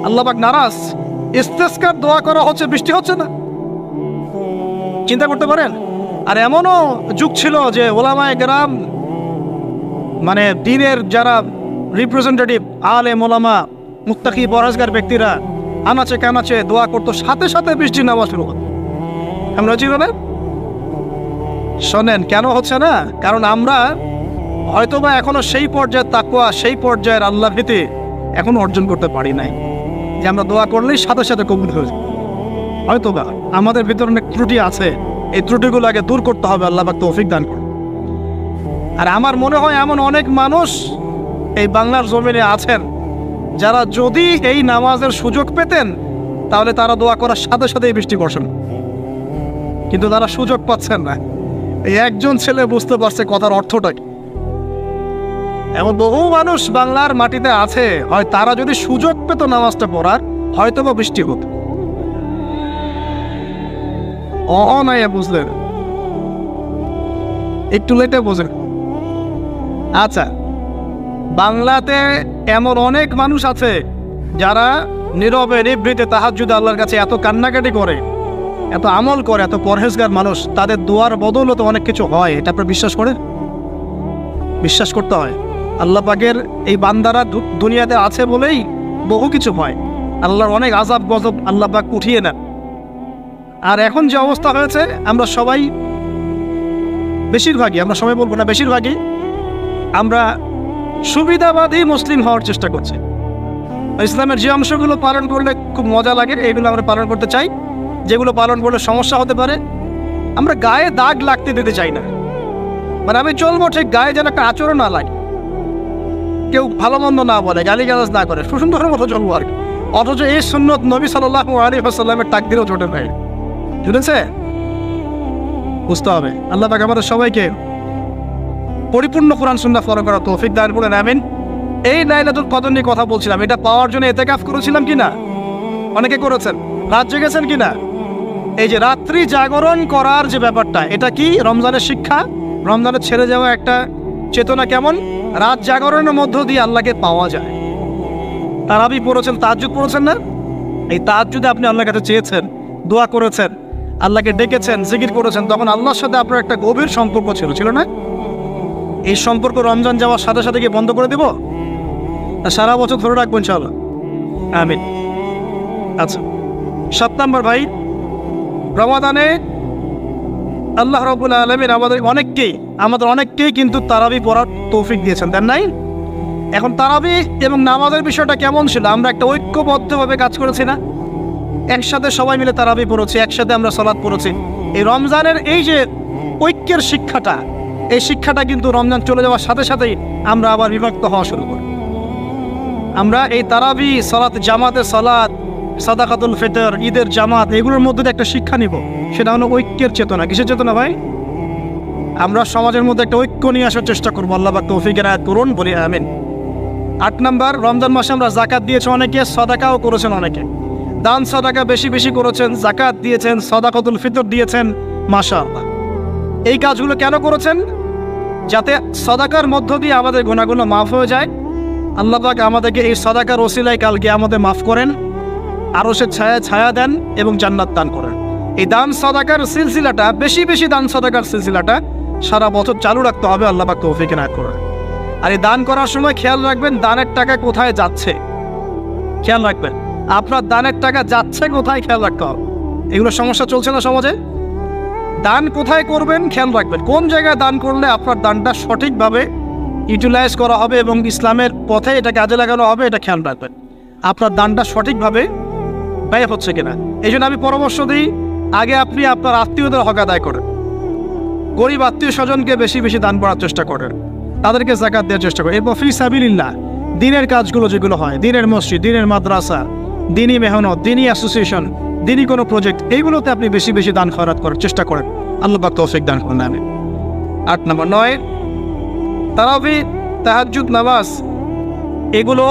আল্লাহ পাক নারাজ, ইস্তেসকার দোয়া করা হচ্ছে, বৃষ্টি হচ্ছে না। চিন্তা করতে পারেন? আর এমনও যুগ ছিল যে ওলামায়ে কেরাম, মানে দ্বীনের যারা রিপ্রেজেন্টেটিভ, আলেম ওলামা, মুত্তাকি পরহেজগার ব্যক্তিরা আনাচে কানাচে দোয়া করতো, সাথে সাথে বৃষ্টি নামা শুরু হতো। আমরা হচ্ছি না। শোনেন কেন হচ্ছে না, কারণ আমরা হয়তোবা এখনো সেই পর্যায়ের তাকওয়া, সেই পর্যায়ের আল্লাহ ভীতি এখনো অর্জন করতে পারি নাই, যে আমরা দোয়া করলেই সাথে সাথে কবুল হয়ে যায়। হয়তোবা আমাদের ভিতরে অনেক ত্রুটি আছে, এই ত্রুটিগুলো আগে দূর করতে হবে, আল্লাহ পাক তৌফিক দান করুন। আর আমার মনে হয় এমন অনেক মানুষ এই বাংলার জমিনে আছেন যারা যদি এই নামাজের সুযোগ পেতেন তাহলে তারা দোয়া করার সাথে সাথে বৃষ্টি বর্ষণ, কিন্তু তারা সুযোগ পাচ্ছেন না। এই একজন ছেলে বুঝতে পারছে কথার অর্থটা কি। এমন বহু মানুষ বাংলার মাটিতে আছে, হয় তারা যদি সুযোগ পেত নামাজটা পড়ার হয়তো বা বৃষ্টি হতো। নাই বুঝলেন, একটু লেটে বোঝেন। আচ্ছা, বাংলাতে এমন অনেক মানুষ আছে যারা নীরবে নিভৃতে তাহাজ্জুদে আল্লাহর কাছে এত কান্নাকাটি করে, এত আমল করে, এত পরহেজগার মানুষ, তাদের দোয়ার বদৌলতে অনেক কিছু হয়। এটা আপনারা বিশ্বাস করেন? বিশ্বাস করতে হয়। আল্লাহ পাকের এই বান্দারা দুনিয়াতে আছে বলেই বহু কিছু হয়। আল্লাহর অনেক আযাব গজব আল্লাহ পাক উঠিয়ে নেন। আর এখন যে অবস্থা হয়েছে, আমরা সবাই বেশিরভাগই, আমরা সবাই বলবো না, বেশিরভাগই আমরা সুবিধাবাদী মুসলিম হওয়ার চেষ্টা করছি। ইসলামের যে অংশগুলো পালন করলে খুব মজা লাগে এইগুলো আমরা পালন করতে চাই, যেগুলো পালন করলে সমস্যা হতে পারে আমরা গায়ে দাগ লাগতে দিতে চাই না। মানে আমি চলবো ঠিক, গায়ে যেন একটা আচরণ না লাগে, কেউ ভালো মন্দ না বলে, গালিগালাজ না করে, সুন্দরের মতো চলবো আর কি। অথচ এই সুন্নত নবী সাল্লাল্লাহু আলাইহি ওয়াসাল্লামের তাকদীরও জোটে নাই। বুঝেছে? বুঝতে হবে। আল্লাহ পাক আমাদের সবাইকে পরিপূর্ণ কোরআন সুন্নাহ ফলো করার তৌফিক দান করুন, আমিন। এই লাইলাতুল কদর নিয়ে কথা বলছিলাম, এটা পাওয়ার জন্য ইতিকাফ করেছিলাম কিনা? অনেকে করেছেন। রাত জেগেছেন কিনা? এই যে রাত্রি জাগরণ করার যে ব্যাপারটা, এটা কি রমজানের শিক্ষা? রমজানের ছেড়ে যাওয়া একটা চেতনা কেমন? রাত জাগরণের মধ্য দিয়ে আল্লাহকে পাওয়া যায়। তারাবি পড়েছেন, তাহাজ্জুদ পড়েছেন না? এই তাহাজ্জুদে আপনি আল্লাহর কাছে চেয়েছেন, দোয়া করেছেন, আল্লাহকে ডেকেছেন, জিকির করেছেন, তখন আল্লাহর সাথে আপনার একটা গভীর সম্পর্ক ছিল না? এই সম্পর্ক রমজান যাওয়ার সাথে সাথে কি বন্ধ করে দেব? সারা বছর ধরে রাখবো ইনশাআল্লাহ, আমিন। আচ্ছা, 7 নম্বর ভাই, রমাদানে আল্লাহ রাব্বুল আলামিন আমাদের অনেককেই কিন্তু তারাবি পড়ার তৌফিক দিয়েছেন, দেন নাই? এখন তারাবি এবং নামাজের বিষয়টা কেমন ছিল? আমরা একটা ঐক্যবদ্ধভাবে কাজ করেছি না? একসাথে সবাই মিলে তারাবি পড়েছি, একসাথে আমরা সালাত পড়েছি। এই রমজানের এই যে ঐক্যের শিক্ষাটা, এই শিক্ষাটা কিন্তু রমজান চলে যাওয়ার সাথে সাথেই আমরা আবার বিভক্ত হওয়া শুরু করি। আমরা এই তারাবি, সালাত, জামাতের সালাত, সাদাকাতুল ফিতর, ঈদের জামাত, এগুলোর মধ্যে একটা শিক্ষা নিব, সেটা হলো ঐক্যের চেতনা। কিসের চেতনা ভাই? আমরা সমাজের মধ্যে একটা ঐক্য নিয়ে আসার চেষ্টা করবো। আল্লাহ পাক তৌফিক এনায়েত করুন, বলি আমিন। 8 নম্বর, রমজান মাসে আমরা যাকাত দিয়েছি অনেকে, সাদাকাও করেছেন অনেকে। দান সাদাকা বেশি বেশি করেছেন, যাকাত দিয়েছেন, সাদাকাতুল ফিতর দিয়েছেন, মাশাআল্লাহ। এই কাজগুলো কেন করেছেন? যাতে সাদাকার মধ্য দিয়ে আমাদের গুনাহগুলো মাফ হয়ে যায়। আল্লাহ পাক আমাদেরকে এই সাদাকার ওসিলায় কালকে আমাদের মাফ করেন, আরশের ছায়া দেন এবং জান্নাত দান করেন। এই দান সাদাকার সিলসিলাটা, বেশি বেশি দান সাদাকার সিলসিলাটা সারা বছর চালু রাখতে হবে, আল্লাহ পাক তৌফিক এনায়েত করেন। আর এই দান করার সময় খেয়াল রাখবেন দানের টাকা কোথায় যাচ্ছে, খেয়াল রাখবেন আপনার দানের টাকা যাচ্ছে কোথায়, খেয়াল রাখতে হবে। এগুলো সমস্যা চলছে না সমাজে? দান কোথায় করবেন খেয়াল রাখবেন, কোন জায়গায় দান করলে আপনার দানটা সঠিকভাবে ইউটিলাইজ করা হবে এবং ইসলামের পথে এটা কাজে লাগানো হবে, এটা খেয়াল রাখবেন। আপনার দানটা সঠিকভাবে ব্যয় হচ্ছে কিনা। এই জন্য আমি পরামর্শ দিই, আগে আপনি আপনার আত্মীয়দের হক আদায় করেন, গরিব আত্মীয় স্বজনকে বেশি বেশি দান করার চেষ্টা করেন, তাদেরকে যাকাত দেওয়ার চেষ্টা করেন। এরপর ফি সাবিলিল্লাহ, দিনের কাজগুলো যেগুলো হয়, দিনের মসজিদ, দিনের মাদ্রাসা, দিনী মেহনত, দিনী অ্যাসোসিয়েশন, দিনী কোনো প্রজেক্ট, এইগুলোতে আপনি বেশি বেশি দান খয়রাত করার চেষ্টা করেন। আল্লাহ পাক তৌফিক দান করেন, আমিন। 8 নম্বর, 9, তারাবি, তাহাজ্জুদ, নামাজ, এগুলো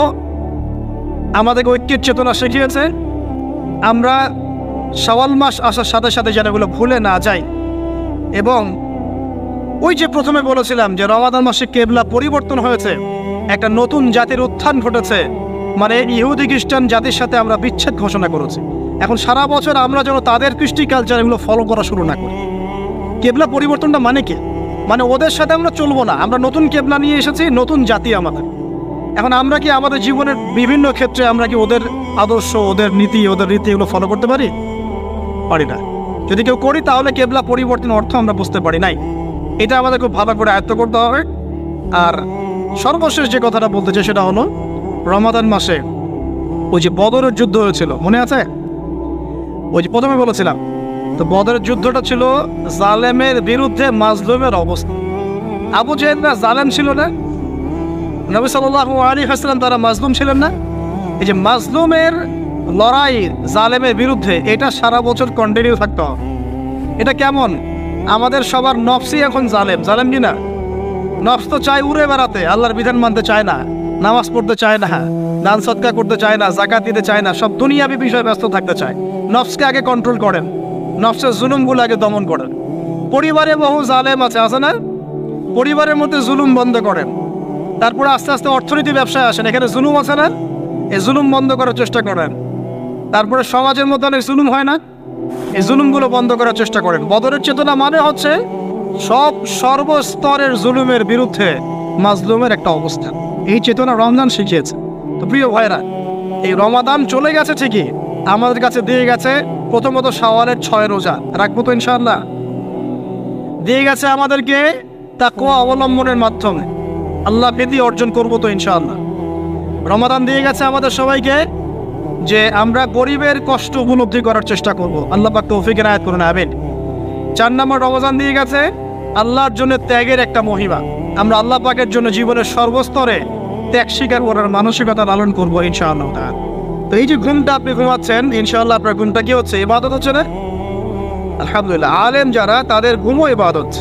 আমাদেরকে ঐক্যের চেতনা শিখিয়েছে। আমরা শাওয়াল মাস আসার সাথে সাথে যেন এগুলো ভুলে না যাই। এবং ওই যে প্রথমে বলেছিলাম যে রমাদান মাসে কেবলা পরিবর্তন হয়েছে, একটা নতুন জাতির উত্থান ঘটেছে, মানে ইহুদি খ্রিস্টান জাতির সাথে আমরা বিচ্ছেদ ঘোষণা করেছি। এখন সারা বছর আমরা যেন তাদের কৃষ্টি কালচার এগুলো ফলো করা শুরু না করি। কেবলা পরিবর্তনটা মানে কি? মানে ওদের সাথে আমরা চলবো না, আমরা নতুন কেবলা নিয়ে এসেছি, নতুন জাতি আমাদের। এখন আমরা কি আমাদের জীবনের বিভিন্ন ক্ষেত্রে আমরা কি ওদের আদর্শ, ওদের নীতি, ওদের রীতি এগুলো ফলো করতে পারি? পারি না। যদি কেউ করি তাহলে কেবলা পরিবর্তন অর্থ আমরা বুঝতে পারি নাই। এটা আমাদের খুব ভালো করে আয়ত্ত করতে হবে। আর সর্বশেষ যে কথাটা বলতে চাই সেটা হলো, রমাদান মাসে ওই যে বদরের যুদ্ধ হয়েছিল, মনে আছে? ওই যে প্রথমে বলেছিলাম, তো বদরের যুদ্ধটা ছিল জালেমের বিরুদ্ধে মাজলুমের অবস্থা। আবু জেহেলরা জালেম ছিল না, নবী সাল্লাল্লাহু আলাইহি ওয়াসাল্লাম তারা মাজলুম ছিলেন না। এই যে মাজলুমের লড়াই জালেমের বিরুদ্ধে, এটা সারা বছর কন্টিনিউ থাকতে হবে। এটা কেমন? আমাদের সবার নফসই এখন জালেম, জালেম কি না? নফস তো চায় উড়ে বেড়াতে, আল্লাহর বিধান মানতে চায় না, নামাজ পড়তে চায় না, দান সদকা করতে চায় না, যাকাত দিতে চায় না, সব দুনিয়াবি বিষয়ে ব্যস্ত থাকতে চায়। নফসকে আগে কন্ট্রোল করেন, নফসের জুলুমগুলো আগে দমন করেন। পরিবারে বহু জালেম আছে না? পরিবারের মধ্যে জুলুম বন্ধ করেন। তারপরে আস্তে আস্তে অর্থনীতি ব্যবসায় আসেন, এখানে জুলুম আছে না? এই জুলুম বন্ধ করার চেষ্টা করেন। তারপরে সমাজের মধ্যে অনেক জুলুম হয় না? এই জুলুমগুলো বন্ধ করার চেষ্টা করেন। বদরের চেতনা মানে হচ্ছে সর্বস্তরের জুলুমের বিরুদ্ধে মাজলুমের একটা অবস্থান। এই চেতনা রমজান শিখিয়েছে। তো প্রিয় ভাইরা, এই রমাদান চলে গেছে ঠিকই, আমাদের কাছে দিয়ে গেছে প্রথমত শাওয়ালের 6 রোজা, রাখবো তো ইনশাআল্লাহ। দিয়ে গেছে আমাদেরকে তাকওয়া অবলম্বনের মাধ্যমে আল্লাহ ভীতি অর্জন করবো তো ইনশাআল্লাহ। রমাদান দিয়ে গেছে আমাদের সবাইকে যে আমরা গরিবের কষ্ট উপলব্ধি করার চেষ্টা করব। আল্লাহ পাক তৌফিক এনায়েত করুন, আমিন। 4 নম্বর রমজান দিয়ে গেছে আল্লাহর জন্য ত্যাগের একটা মহিমা। আমরা আল্লাহ পাকের জন্য জীবনের সর্বস্তরে ত্যাগ স্বীকার করার মানসিকতা লালন করবো ইনশাআল্লাহ। তো এই যে ঘুমটা আপনি ঘুমাচ্ছেন, ইনশাআল্লাহ আপনার ঘুমটা কি হচ্ছে? ইবাদত হচ্ছে না? আলহামদুলিল্লাহ। আলেম যারা, তাদের ঘুমও ইবাদত।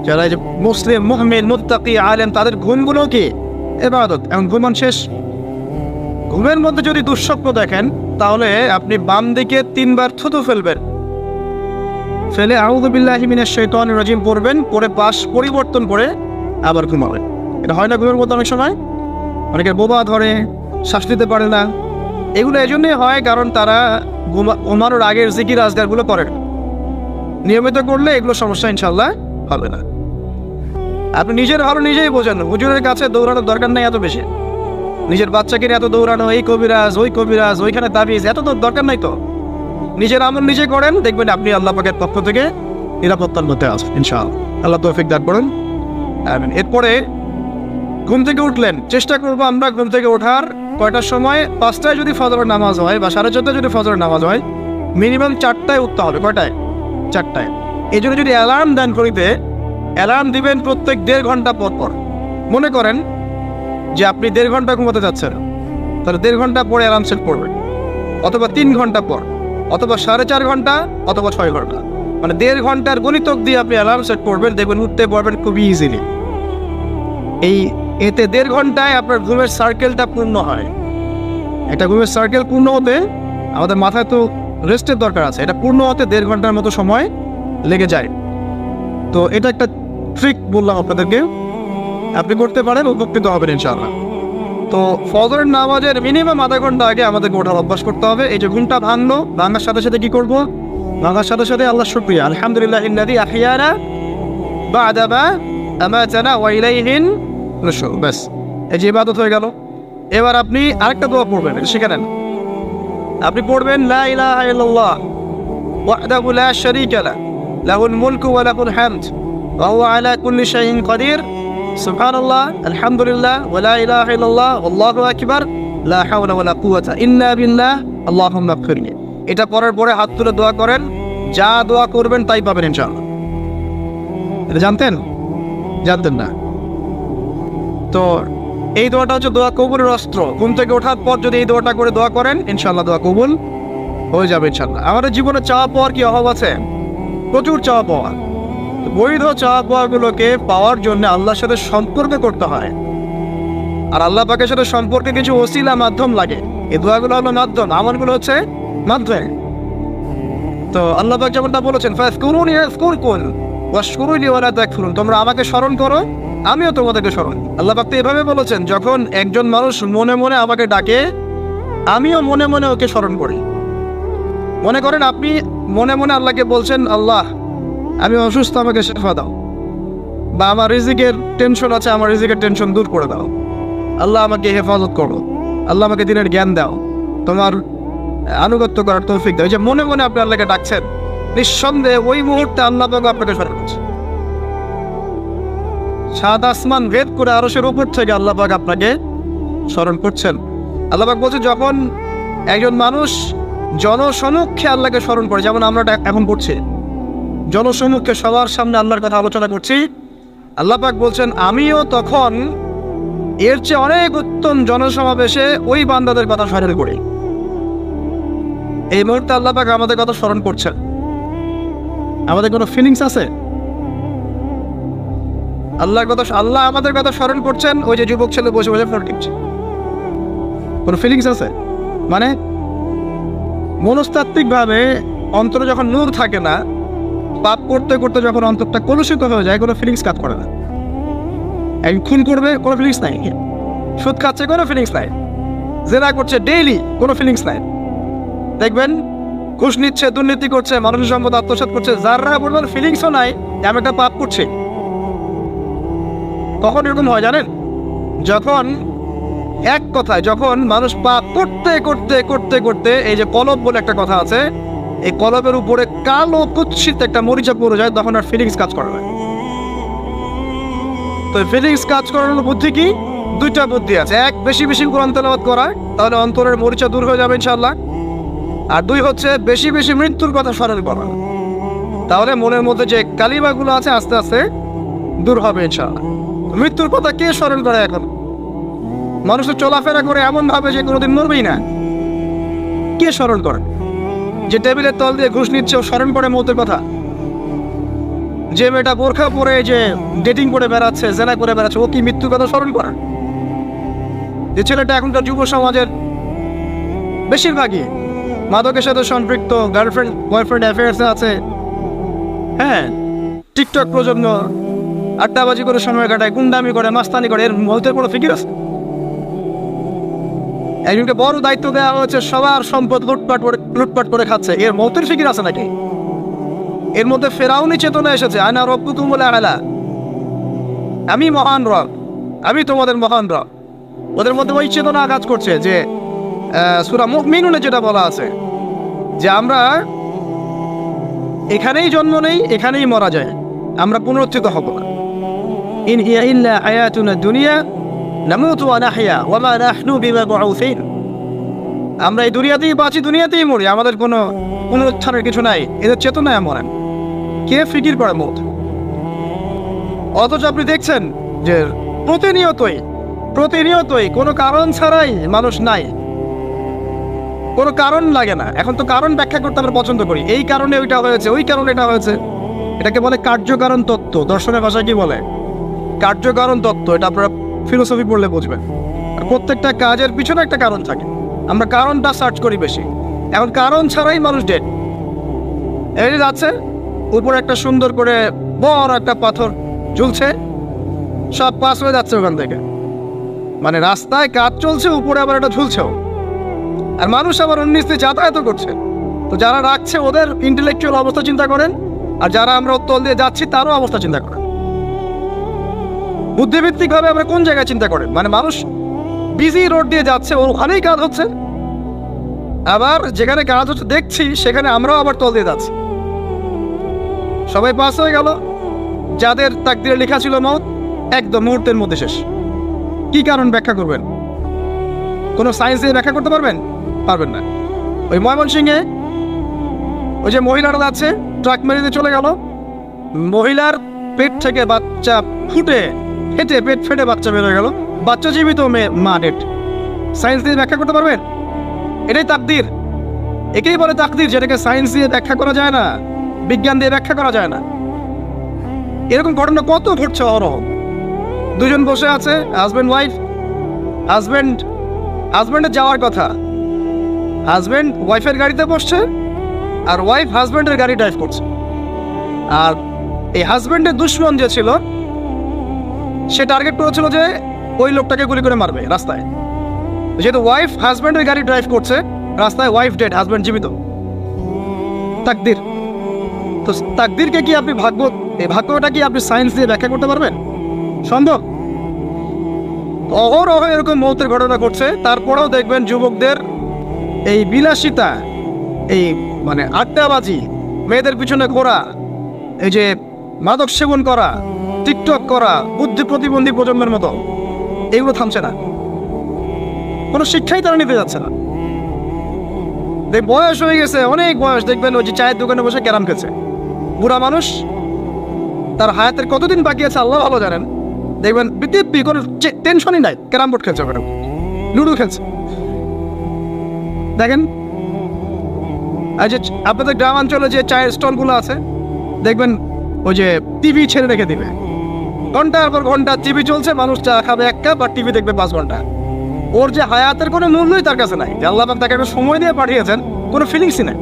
যারা এই যে মুসলিম, মুমিন, মুত্তাকি, আলেম, তাদের ঘুমগুলো কি ইবাদত। এখন ঘুমান শেষ, ঘুমের মধ্যে যদি দুঃস্বপ্ন দেখেন তাহলে আপনি বাম দিকে 3 বার থুতু ফেলবেন, ফেলে আউযু বিল্লাহি মিনাশ শাইতানির রাজিম পড়বেন, পরে পাশ পরিবর্তন করে আবার ঘুমাবেন। এটা হয় না ঘুমের মধ্যে অনেক সময়? অনেকের বোবা ধরে, শ্বাস নিতে পারে না। এগুলো এজন্যই হয় কারণ তারা ঘুমানোর আগের জিকির আজকারগুলো করেন। নিয়মিত করলে এগুলো সমস্যা ইনশাআল্লাহ হবে না। আপনি নিজের ভালো নিজেই বোঝেন, হুজুরের কাছে দৌড়ানোর দরকার নেই এত বেশি। নিজের বাচ্চাকে এত দৌড়ানো, এই কবিরাজ ওই কবিরাজ, ওইখানে তাবিজ, এত তো দরকার নাই। তো নিজের আমল নিজে করেন, দেখবেন আপনি আল্লাহ পাকের পক্ষ থেকে নিরাপত্তার মধ্যে আছেন ইনশাআল্লাহ। আল্লাহ তৌফিক দান করুন, আমিন। এরপরে ঘুম থেকে উঠলেন, চেষ্টা করবো আমরা ঘুম থেকে ওঠার কয়টার সময়? 5টায় যদি ফজরের নামাজ হয় বা 4:30টায় যদি ফজরের নামাজ হয়, মিনিমাম 4টায় উঠতে হবে। কয়টায়? 4টায়। এই জন্য যদি অ্যালার্ম দেন করিতে, অ্যালার্ম দিবেন প্রত্যেক 1.5 ঘন্টা পর পর। মনে করেন যে আপনি 1.5 ঘন্টা ঘুমাতে যাচ্ছেন, তাহলে 1.5 ঘন্টা পরে অ্যালার্ম সেট করবেন, অথবা 3 ঘন্টা পর, অথবা 4.5 ঘন্টা, অথবা 6 ঘন্টা। মানে 1.5 ঘন্টার গণিতক দিয়ে আপনি অ্যালার্ম সেট করবেন, দেখবেন উঠতে পারবেন খুবই ইজিলি। এতে 1.5 ঘন্টায় আপনার ঘুমের সার্কেলটা পূর্ণ হয়। একটা ঘুমের সার্কেল পূর্ণ হতে আমাদের মাথায় তো রেস্টের দরকার আছে, এটা পূর্ণ হতে 1.5 ঘন্টার মতো সময় লেগে যায়। তো এটা একটা ট্রিক বললাম আপনাদেরকে, আপনি করতে পারেন, উপকৃত হবেন ইনশাআল্লাহ। তো ফজরের নামাজের মিনিমাম আধা ঘন্টা আগে আমাদেরকে ওঠার অভ্যাস করতে হবে। এই যে ঘুমটা ভাঙলো, ভাঙার সাথে সাথে কি করবো? ভাঙার সাথে সাথে আল্লাহ শুকরিয়া, আলহামদুলিল্লাহিল্লাযী আহইয়ানা বা'দা মা আমাতানা ওয়া ইলাইহিন নুশুর। ব্যাস, এই যে ইবাদত হয়ে গেল। এবার আপনি আরেকটা দোয়া পড়বেন, শিখে নেন। আপনি পড়বেন লা ইলাহা ইল্লাল্লাহ ওয়াহদাহু লা শারীকা লাহু লাহুল মুলকু ওয়া লাহুল হামদ ওয়া হুয়া আলা কুল্লি শাইইন কাদির সুবহানাল্লাহ আলহামদুলিল্লাহ ওয়া লা ইলাহা ইল্লাল্লাহ আল্লাহু আকবার লা হাওলা ওয়া লা কুওয়াতা ইল্লা বিল্লাহ আল্লাহুম্মা ইগফিরলি। এটা পড়ার পরে হাত তুলে দোয়া করেন, যা দোয়া করবেন তাই পাবেন ইনশাআল্লাহ। এটা জানতেন? জানতেন না? তো এই দোয়াটা হচ্ছে দোয়া কবুলের অস্ত্র। ঘুম থেকে ওঠার পর যদি এই দোয়াটা করে দোয়া করেন, ইনশাআল্লাহ দোয়া কবুল হয়ে যাবে ইনশাআল্লাহ। আমাদের জীবনে চাওয়া পাওয়ার কি অভাব আছে? প্রচুর চাওয়া পাওয়া। বৈধ চাওয়া পাওয়াগুলোকে পাওয়ার জন্য আল্লাহর সাথে সম্পর্ক করতে হয়, আর আল্লাহ পাকের সাথে সম্পর্কে কিছু ওসিলা, মাধ্যম লাগে। এই দোয়াগুলো হলো মাধ্যম, আমলগুলো হচ্ছে মাধ্যম। তো আল্লাহ পাক যেমনটা বলেছেন, ফাযকুরুনি আযকুরকুম ওয়াশকুরুলি ওয়া লা তাকফুরুন, তোমরা আমাকে স্মরণ করো, আমিও তোমাদেরকে স্মরণ। আল্লাহ পাক তো এভাবে বলেছেন, যখন একজন মানুষ মনে মনে আমাকে ডাকে, আমিও মনে মনে ওকে স্মরণ করি। মনে করেন আপনি মনে মনে আল্লাহকে বলছেন, আল্লাহ আমি অসুস্থ, আমাকে শেফা দাও, বা আমার রিজিকের টেনশন আছে, আমার রিজিকের টেনশন দূর করে দাও, আল্লাহ আমাকে হেফাজত করো, আল্লাহ আমাকে দিনের জ্ঞান দাও, তোমার আনুগত্য করার তৌফিক দাও। এই যে মনে মনে আপনি আল্লাহকে ডাকছেন, নিঃসন্দেহে ওই মুহূর্তে আল্লাহ পাক আপনাকে স্মরণ করছে। সাত আসমান ভেদ করে আরশের উপর থেকে আল্লাহ পাক আপনাকে স্মরণ করছেন। আল্লাহ পাক বলছে, যখন একজন মানুষ জনসমক্ষে আল্লাহকে স্মরণ করে, যেমন আমরা এখন করছি, জনসমক্ষে সবার সামনে আল্লাহর কথা আলোচনা করছি, আল্লাহ পাক বলছেন আমিও তখন এর চেয়ে অনেক উত্তম জনসমাবেশে ওই বান্দাদের কথা স্মরণ করি। এই মুহূর্তে আল্লাহ পাক আমাদের কথা স্মরণ করছেন। আমাদের কোনো ফিলিংস আছে? আল্লাহ আমাদের কথা স্মরণ করছেন। ওই যে যুবক ছেলে বসে বসে ফোন টিপছে, কোনো ফিলিংস আছে? মানে মনস্তাত্ত্বিকভাবে অন্তরে যখন নূর থাকে না, পাপ করতে করতে যখন অন্তরটা কলুষিত হয়ে যায়, কোনো ফিলিংস কাজ করে না। খুন করবে, কোনো ফিলিংস নাই। সুদ খাচ্ছে, কোনো ফিলিংস নাই। জেনা করছে ডেইলি, কোনো ফিলিংস নাই। দেখবেন ঘুষ নিচ্ছে, দুর্নীতি করছে, মানুষের সম্পদ আত্মসাৎ করছে, যারা বলবেন ফিলিংসও নাই যে আমি একটা পাপ করছি। কখন এরকম হয় জানেন? যখন এক কথায় যখন মানুষ পাপ করতে করতে করতে করতে, এই যে কলব বলে একটা কথা আছে, এই কলবের উপরে কালো কুৎসিত একটা মরিচা পড়ে যায়, তখন আর ফিলিংস কাজ করে না। তো ফিলিংস কাজ করানোর বুদ্ধি কি? দুইটা বুদ্ধি আছে। এক, বেশি বেশি কোরআন তেলাওয়াত করা, তাহলে অন্তরের মরিচা দূর হয়ে যাবে ইনশাআল্লাহ। আর দুই হচ্ছে বেশি বেশি মৃত্যুর কথা স্মরণ করা, তাহলে মনের মধ্যে যে কালিমাগুলো আছে আস্তে আস্তে দূর হবে ইনশাআল্লাহ। মৃত্যুর কথা কে স্মরণ করে? এখন মানুষ তো চলাফেরা করে এমন ভাবে যে কোনোদিন মরবেই না। কে স্মরণ করে? যে টেবিলের তল দিয়ে ঘুষ নিচ্ছে ও স্মরণ করে মৌতের কথা। যে মেয়েটা বোরখা পরে যে ডেটিং করে বেড়াচ্ছে, জেনা করে বেড়াচ্ছে, ও কি মৃত্যুর কথা স্মরণ করে? যে ছেলেটা এখনকার যুব সমাজের বেশিরভাগই মাদকের সাথে সম্পৃক্ত, গার্লফ্রেন্ড বয়ফ্রেন্ড অ্যাফেয়ার্সে আছে, হ্যাঁ, টিকটক প্রজন্ম, আড্ডাবাজি করে সময় কাটায়, গুন্ডামি করে, মাস্তানি করে, এর মৌতের কোনো ফিকির আছে? একজনকে বড় দায়িত্ব দেওয়া হয়েছে, সবার সম্পদ লুটপাট করে খাচ্ছে, এর মৌতের ফিকির আছে নাকি? এর মধ্যে ফেরাউনি চেতনা এসেছে, আনা রব্বুকুম বলে আলা, আমি মহান রব, আমি তোমাদের মহান রব। ওদের মধ্যে ওই চেতনা কাজ করছে যে সূরা মুমিনুনে যেটা বলা আছে যে আমরা এখানেই জন্ম নেই, এখানেই মারা যায়, আমরা পুনরুত্থিত হব না। ইন হিয়া ইল্লা হায়াতুনা দুনিয়া নামুতু ওয়া নাহইয়া ওয়া মা নাহনু বিমাবউসিন। আমরা এই দুনিয়াতেই বাঁচি, দুনিয়াতেই মরি, আমাদের কোনো পুনরুত্থানের কিছু নাই। এদের চেতনায় এমন। কে ফিকির করে মত? অথচ আপনি দেখছেন যে প্রতিনিয়তই কোনো কারণ ছাড়াই মানুষ নাই, কোনো কারণ লাগে না। এখন তো কারণ ব্যাখ্যা করতে আমরা পছন্দ করি, এই কারণে ওইটা হয়েছে, ওই কারণে এটা হয়েছে। এটাকে বলে কার্যকারণ তত্ত্ব। দর্শনের ভাষায় কি বলে? কার্যকারণ তত্ত্ব। এটা আপনারা ফিলোসফি পড়লে বুঝবেন। আর প্রত্যেকটা কাজের পিছনে একটা কারণ থাকে, আমরা কারণটা সার্চ করি বেশি। এখন কারণ ছাড়াই মানুষ ডেড। এই যাচ্ছে, উপরে একটা সুন্দর করে বড় একটা পাথর ঝুলছে, সব পাস হয়ে যাচ্ছে ওখান থেকে। মানে রাস্তায় কাজ চলছে, উপরে আবার এটা ঝুলছেও, আর মানুষ আবার অন্যস্তে যাতায়াত করছে। তো যারা রাখছে ওদের ইন্টেলেকচুয়াল অবস্থা চিন্তা করেন, আর যারা আমরা উত্তল দিয়ে যাচ্ছি তারও অবস্থা চিন্তা করেন। বুদ্ধিভিত্তিকভাবে আমরা কোন জায়গায় চিন্তা করেন? মানে মানুষ বিজি রোড দিয়ে যাচ্ছে, ওখানেই কাজ হচ্ছে, আবার যেখানে কাজ হচ্ছে দেখছি সেখানে আমরাও আবার তল দিয়ে যাচ্ছি। সবাই পাস হয়ে গেল, যাদের তাকদিরে লেখা ছিল মওত একদম মুহূর্তের মধ্যে শেষ। কি কারণ ব্যাখ্যা করবেন? কোনো সায়েন্স দিয়ে ব্যাখ্যা করতে পারবেন? পারবেন না। ওই ময়মনসিংহে ওই যে মহিলারা যাচ্ছে, ট্রাক মেরে দিয়ে চলে গেল, মহিলার পেট থেকে বাচ্চা ফেটে পেট ফেটে বাচ্চা বের হয়ে গেল, বাচ্চা জীবিত, মা ডেড। সায়েন্স দিয়ে ব্যাখ্যা করতে পারবেন? এটাই তাকদির। একেই বলে তাকদির, যেটাকে সায়েন্স দিয়ে ব্যাখ্যা করা যায় না, বিজ্ঞান দিয়ে ব্যাখ্যা করা যায় না। এরকম ঘটনা কত ঘটছে অহরহ। দুজন বসে আছে, হাজব্যান্ড ওয়াইফ, হাজব্যান্ডের যাওয়ার কথা, হাজব্যান্ড ওয়াইফের গাড়িতে বসছে, আর ওয়াইফ হাজব্যান্ডের গাড়ি ড্রাইভ করছে। আর এই হাজব্যান্ডের দুশ্মন যে ছিল, সে টার্গেট করেছিল যে ওই লোকটাকে গুলি করে মারবে রাস্তায়। যেহেতু ওয়াইফ হাজব্যান্ডের গাড়ি ড্রাইভ করছে, রাস্তায় ওয়াইফ ডেড, হাজব্যান্ড জীবিত। তাকদির। তো তাকদিরকে কি আপনি এই ভাগ্যটা কি আপনি সায়েন্স দিয়ে ব্যাখ্যা করতে পারবেন? সম্ভব? অহরহ এরকম মৌতের ঘটনা ঘটছে। তারপরেও দেখবেন যুবকদের এই বিলাসিতা, এই মানে আড্ডাবাজি, মেয়েদের পিছনে ঘোরা, এই যে মাদক সেবন করা, টিকটক করা, বুদ্ধি প্রতিবন্ধী প্রজন্মের মতো, এগুলো থামছে না। কোনো শিক্ষাই তারা নিতে যাচ্ছে না। বয়স হয়ে গেছে, অনেক বয়স, দেখবেন ওই যে চায়ের দোকানে বসে ক্যারাম খেলছে। বুড়া মানুষ, তার হায়াতের কতদিন বাকি আছে আল্লাহ ভালো জানেন। দেখবেন দিব্যি কোনো টেনশনই নাই, ক্যারাম বোর্ড খেলছে, ওখানে লুডো খেলছে। দেখেন আর যে আপনাদের গ্রামাঞ্চলে যে চায়ের স্টলগুলো আছে, দেখবেন ওই যে টিভি ছেড়ে রেখে দিবে, ঘন্টার পর ঘন্টা টিভি চলছে, মানুষ চা খাবে 1 কাপ আর টিভি দেখবে 5 ঘন্টা। ওর যে হায়াতের কোনো মূল্যই তার কাছে নাই, যে আল্লাহ পাক তাকে একটা সময় দিয়ে পাঠিয়েছেন, কোনো ফিলিংসই নাই।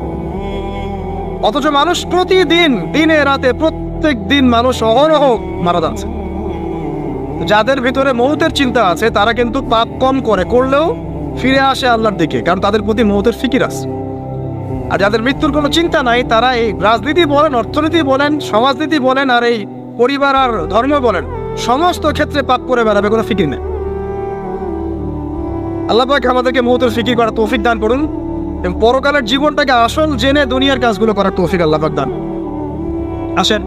অথচ মানুষ প্রতিদিন, দিনে রাতে, প্রত্যেক দিন মানুষ অহরহ মারা যাচ্ছে। যাদের ভিতরে মৌতের চিন্তা আছে তারা কিন্তু পাপ কম করলেও ফিরে আসে আল্লাহর দিকে, কারণ তাদের প্রতি মৌতের ফিকির আছে। আর যাদের মৃত্যুর কোনো চিন্তা নাই, তারা এই রাজনীতি বলেন, অর্থনীতি বলেন, সমাজনীতি বলেন, আর এই পরিবার আর ধর্ম বলেন, সমস্ত ক্ষেত্রে পাপ করে বেড়াবে, কোনো ফিকির নেই। আল্লাহ পাক আমাদেরকে মৌতের ফিকির করার তৌফিক দান করুন এবং পরকালের জীবনটাকে আসল জেনে দুনিয়ার কাজগুলো করার তৌফিক আল্লাহ পাক দান। আসেন,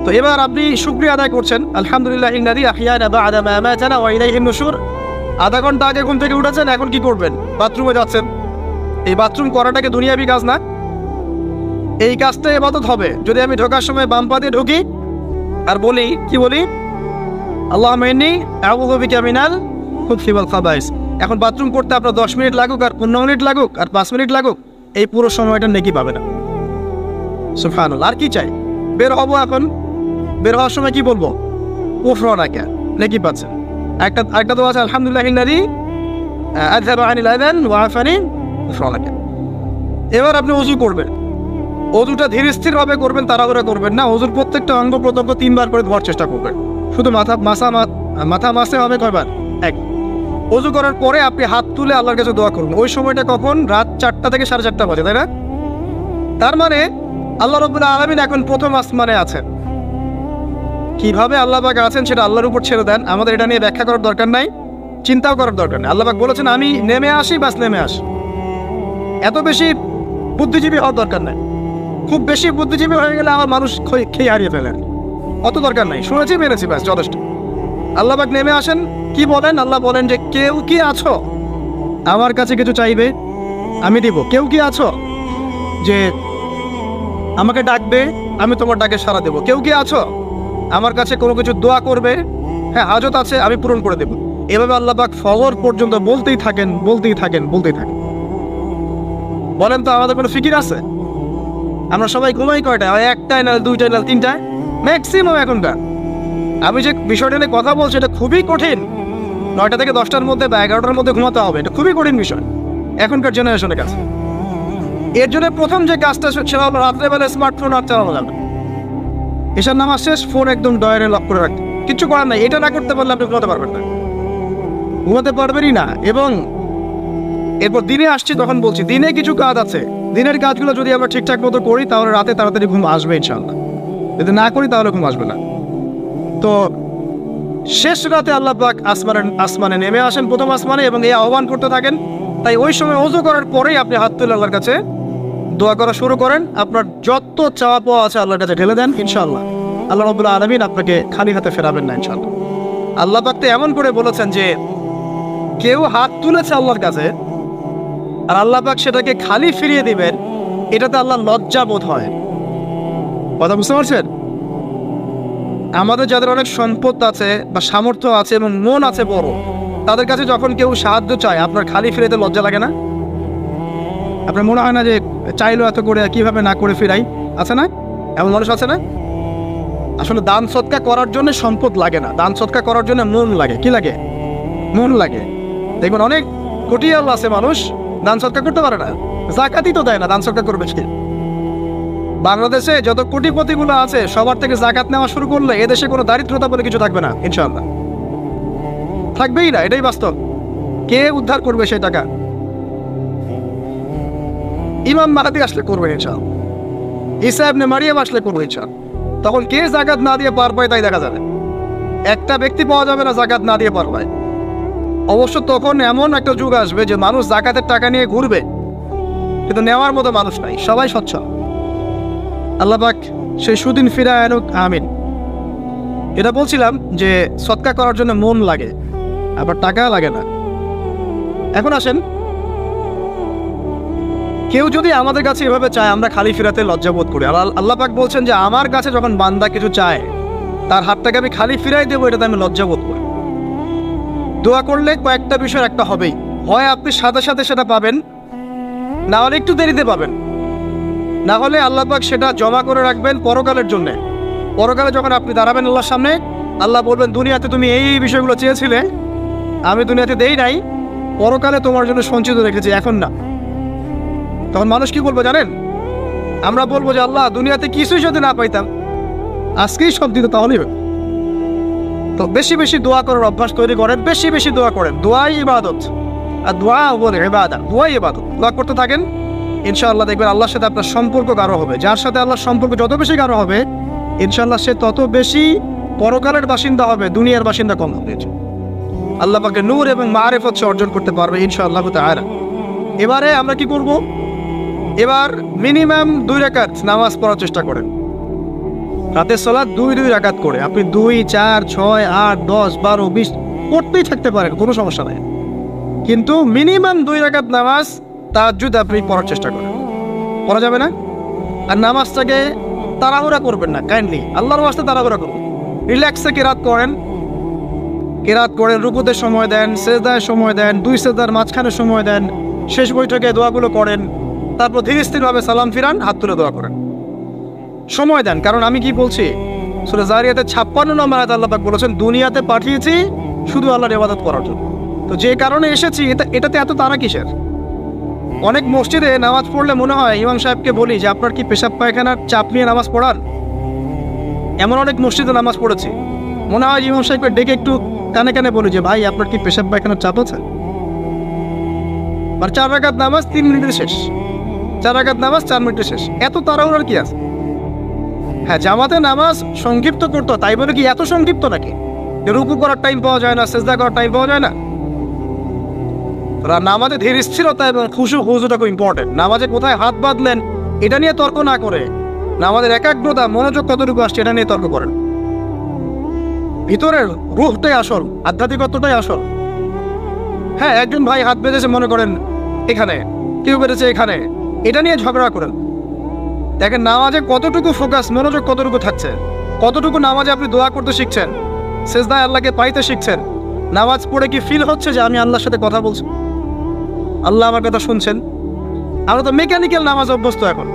তো এবার আপনি শুকরিয়া আদায় করছেন, আলহামদুলিল্লাহ ইল্লাযী আহইয়ানা বা'দা মা আমাতানা ওয়া ইলাইহিন নুশুর। আধা ঘন্টা আগে ঘুম থেকে উঠেছেন, এখন কি করবেন? বাথরুমে যাচ্ছেন। এই বাথরুম করাটাকে দুনিয়াবি কাজ না? এই কাজটা ইবাদত হবে যদি আমি ঢোকার সময় বাম পা দিয়ে ঢুকি আর বলি, কি বলি? আল্লাহুম্মা ইন্নী আউযু বিকা মিনাল খুবসি ওয়াল খাবাইস। এখন বাথরুম করতে আপনার 10 মিনিট লাগুক আর 15 মিনিট লাগুক আর 5 মিনিট লাগুক, এই পুরো সময়টা নেকি পাবে না। সুবহানাল্লাহ। আর কি চাই? বের হব, এখন বের হওয়ার সময় কি বলবো? উফরানাকা, নেকি পাচ্ছেন। একটা দোয়া আছে, আলহামদুলিল্লাহ ইল্লাযী আযহাবা আনিল আযান ওয়া আফানি উফরানাকা। এবার আপনি ওযু করবেন। ওযুটা ধীর স্থির ভাবে করবেন, তাড়াহুড়া করবেন না। ওযুর প্রত্যেকটা অঙ্গ প্রত্যঙ্গ 3 বার করে ধোয়ার চেষ্টা করবেন। শুধু মাথা মাসে হবে কয়বার? 1। ওযু করার পরে আপনি হাত তুলে আল্লাহর কাছে দোয়া করুন। ওই সময়টা কখন? রাত 4টা থেকে 4:30 বাজে, তাই না? তার মানে আল্লাহ রাব্বুল আলামিন এখন প্রথম আসমানে আছেন। কিভাবে আল্লাহ পাক আছেন সেটা আল্লাহর উপর ছেড়ে দেন, আমাদের এটা নিয়ে ব্যাখ্যা করার দরকার নাই, চিন্তাও করার দরকার নেই। আল্লাহ পাক বলেছেন আমি নেমে আসি, বাস নেমে আসি। এত বেশি বুদ্ধিজীবী হওয়ার দরকার নাই। খুব বেশি বুদ্ধিজীবী হয়ে গেলে আমার মানুষ খেয়ে হারিয়ে ফেলে, অত দরকার নাই। শুনেছি, মেরেছি, ব্যাস যথেষ্ট। আল্লাহ পাক নেমে আসেন, কি বলেন? আল্লাহ বলেন যে কেউ কি আছো আমার কাছে কিছু চাইবে, আমি দিব। কেউ কি আছো যে আমাকে ডাকবে, আমি তোমার ডাকে সাড়া দেবো? কেউ কি আছো আমার কাছে কোনো কিছু দোয়া করবে? হ্যাঁ, হাজত আছে, আমি পূরণ করে দেব। এভাবে আল্লাহ পাক ফজর পর্যন্ত বলতেই থাকেন। বলেন তো, আমাদের কোনো ফিকির আছে? আমরা সবাই ঘুমাই কয়টা? 1টায়, না 2টায়, না 3টায় ম্যাক্সিমাম এখনকার। আমি যে বিষয়টা নিয়ে কথা বলছি এটা খুবই কঠিন। 9টা থেকে 10টার মধ্যে বা 11টার মধ্যে ঘুমাতে হবে, এটা খুবই কঠিন বিষয় এখনকার জেনারেশনের কাছে। এর জন্য প্রথম যে কাজটা সেটা হলো রাত্রেবেলা স্মার্টফোন আর চালানো যাবে। এসব নামাজ শেষ, ফোন একদম ডয়ারে লক করে রাখতে, কিচ্ছু করার নাই। এটা না করতে পারলে আপনি ঘুমাতে পারবেন না, ঘুমাতে পারবেনই না। এবং এরপর দিনে আসছি, তখন বলছি দিনে কিছু কাজ আছে। দিনের কাজগুলো যদি আমরা ঠিকঠাক মতো করি তাহলে রাতে তাড়াতাড়ি ঘুম আসবে ইনশাআল্লাহ। যদি না করি তাহলে ঘুম আসবে না। তো শেষ রাতে আল্লাহ পাক আসমানে নেমে আসেন, প্রথম আসমানে, এবং এই আহ্বান করতে থাকেন। তাই ওই সময় ওযু করার পরেই আপনি হাত তুলে আল্লাহর কাছে দোয়া করা শুরু করেন। আপনার যত চাওয়া পাওয়া আছে আল্লাহর কাছে ঢেলে দেন, ইনশাআল্লাহ আল্লাহ রাব্বুল আলামিন আপনাকে খালি হাতে ফেরাবেন না ইনশাআল্লাহ। আল্লাহ পাক তো এমন করে বলেছেন যে কেউ হাত তুলেছে আল্লাহর কাছে আর আল্লাহ পাক সেটাকে খালি ফিরিয়ে দিবেন, এটাতে আল্লাহ লজ্জা বোধ হয়। কথা বুঝতে পারছেন? আমাদের যাদের অনেক সম্পদ আছে বা সামর্থ্য আছে এবং মন আছে বড়, তাদের কাছে যখন কেউ সাহায্য চায় আপনার খালি ফিরাইতে লজ্জা লাগে না? আপনার মনে হয় না যে চাইলো এত করে কিভাবে না করে ফিরাই? আছে না এমন মানুষ? আছে না? আসলে দান সৎকা করার জন্য সম্পদ লাগে না, দান সৎকা করার জন্য মন লাগে। কি লাগে? মন লাগে। দেখবেন অনেক কোটিয়াল আছে মানুষ, দান সৎকা করতে পারে না, জাকাতই তো দেয় না, দান সৎকা করবে কি? বাংলাদেশে যত কোটিপতিগুলো আছে সবার থেকে জাকাত নেওয়া শুরু করলে এদেশে কোনো দারিদ্রতা বলে কিছু থাকবে না ইনশাআল্লাহ, থাকবেই না। এটাই বাস্তব। কে উদ্ধার করবে সেই টাকা? ইমাম মাহদী আসলে করবে ইনশাআল্লাহ, ঈসা ইবনে মারিয়াম আসলে করবে ইনশাআল্লাহ। তখন কে জাকাত না দিয়ে পার পায় তাই দেখা যাবে। একটা ব্যক্তি পাওয়া যাবে না জাকাত না দিয়ে পার পায়। অবশ্য তখন এমন একটা যুগ আসবে যে মানুষ জাকাতের টাকা নিয়ে ঘুরবে, কিন্তু নেওয়ার মতো মানুষ নাই, সবাই স্বচ্ছ। আল্লাহ পাক সেই সুদিন ফিরায় আনুক, আমিন। এটা বলছিলাম যে সদকা করার জন্য মন লাগে, আবার টাকা লাগে না। এখন আসেন, কেউ যদি আমাদের কাছে এভাবে চায়, আমরা খালি ফিরাতে লজ্জাবোধ করি। আল্লাহ পাক বলছেন যে আমার কাছে যখন বান্দা কিছু চায়, তার হাতটাকে আমি খালি ফিরাই দেবো, এটাতে আমি লজ্জাবোধ করি। দোয়া করলে কয়েকটা বিষয় একটা হবেই, হয় আপনি সাথে সাথে সেটা পাবেন, না হলে একটু দেরিতে পাবেন, না হলে আল্লাহ পাক সেটা জমা করে রাখবেন পরকালের জন্য। পরকালে যখন আপনি দাঁড়াবেন আল্লাহর সামনে, আল্লাহ বলবেন দুনিয়াতে তুমি এই বিষয়গুলো চেয়েছিলে, আমি দুনিয়াতে দেই নাই, পরকালে তোমার জন্য সঞ্চিত রেখেছি, এখন না। তখন মানুষ কি বলবো জানেন? আমরা বলবো যে আল্লাহ দুনিয়াতে কিছুই যদি না পাইতাম, আজকেই সব দিত, তাহলেই হবে। তো বেশি বেশি দোয়া করার অভ্যাস তৈরি করেন, বেশি বেশি দোয়া করেন। দোয়াই ইবাদত, আর দোয়া বলে ইবাদত, দোয়াই ইবাদত। দোয়া করতে থাকেন, ইনশাআল্লাহ দেখবেন আল্লাহর সাথে আপনার সম্পর্ক গাঢ় হবে। যার সাথে আল্লাহর সম্পর্ক যত বেশি গাঢ় হবে, ইনশাআল্লাহ সে তত বেশি পরকালের বাসিন্দা হবে, দুনিয়ার বাসিন্দা কম হবে। আল্লাহ পাকে নূর এবং মারিফত অর্জন করতে পারবে ইনশাআল্লাহ তাআলা। এবারে আমরা কি করব? এবার মিনিমাম 2 রাকাত নামাজ পড়ার চেষ্টা করেন। রাতের সালাত 2 রাকাত করে আপনি 2, 4, 6, 8, 10, 12, 20 পড়তেই থাকতে পারেন, কোনো সমস্যা নাই। কিন্তু মিনিমাম 2 রাকাত নামাজ তাহাজ্জুদ আপনি পড়ার চেষ্টা করেন। পড়া যাবে না? আর নামাজটাকে তাড়াহুড়া করবেন না, কাইন্ডলি আল্লাহর ওয়াস্তে তাড়াহুড়া করুন। রিল্যাক্সে কেরাত করেন, রুকুতে সময় দেন, সেজদায় সময় দেন, 2 সেজদার মাঝখানে সময় দেন, শেষ বৈঠকে দোয়াগুলো করেন, তারপর ধীরে স্থিরভাবে সালাম ফিরান, হাত তুলে দোয়া করেন, সময় দেন। কারণ আমি কি বলছি, সূরা জারিয়াতে 56 নম্বর আয়াতে আল্লাহ পাক বলেছেন দুনিয়াতে পাঠিয়েছি শুধু আল্লাহর ইবাদত করার জন্য। তো যে কারণে এসেছি, এটাতে এত তাড়া কিসের? অনেক মসজিদে নামাজ পড়লে মনে হয় ইমাম সাহেবকে বলি যে আপনার কি পেশাব পায়খানার চাপ নিয়ে নামাজ পড়ান? এমন অনেক মসজিদে নামাজ পড়েছি, মনে হয় ইমাম সাহেবকে ডেকে একটু কানে কানে বলি যে ভাই আপনার কি পেশাব পায়খানার চাপ আছে? আর 4 রাকাত নামাজ 3 মিনিটে শেষ, 4 রাকাত নামাজ 4 মিনিটে শেষ, এত তাড়াহুড়ার কি আছে? হ্যাঁ, জামাতে নামাজ সংক্ষিপ্ত করতো, তাই বলে কি এত সংক্ষিপ্ত নাকি রুকু করার টাইম পাওয়া যায় না, সেজদা করার টাইম পাওয়া যায় না? নামাজে ধীর স্থিরতা এবং খুশুটা খুব ইম্পর্টেন্ট। নামাজে কোথায় হাত বাঁধলেন এটা নিয়ে তর্ক না করে, নামাজের একাগ্রতা, মনোযোগ কতটুকু আসছে এটা নিয়ে তর্ক করেন। ভিতরের রুহটাই আসল, আধ্যাত্মিকতাটাই আসল। হ্যাঁ, একজন ভাই হাত বেঁধেছে মনে করেন এখানে, কেউ বেঁধেছে এখানে, এটা নিয়ে ঝগড়া করেন। দেখেন নামাজে কতটুকু ফোকাস, মনোযোগ কতটুকু থাকছে, কতটুকু নামাজে আপনি দোয়া করতে শিখছেন, সেজদায় আল্লাহকে পাইতে শিখছেন। নামাজ পড়ে কি ফিল হচ্ছে যে আমি আল্লাহর সাথে কথা বলছি, আল্লাহ আমার কথা শুনছেন? আমরা তো মেকানিক্যাল নামাজ অভ্যস্ত এখন,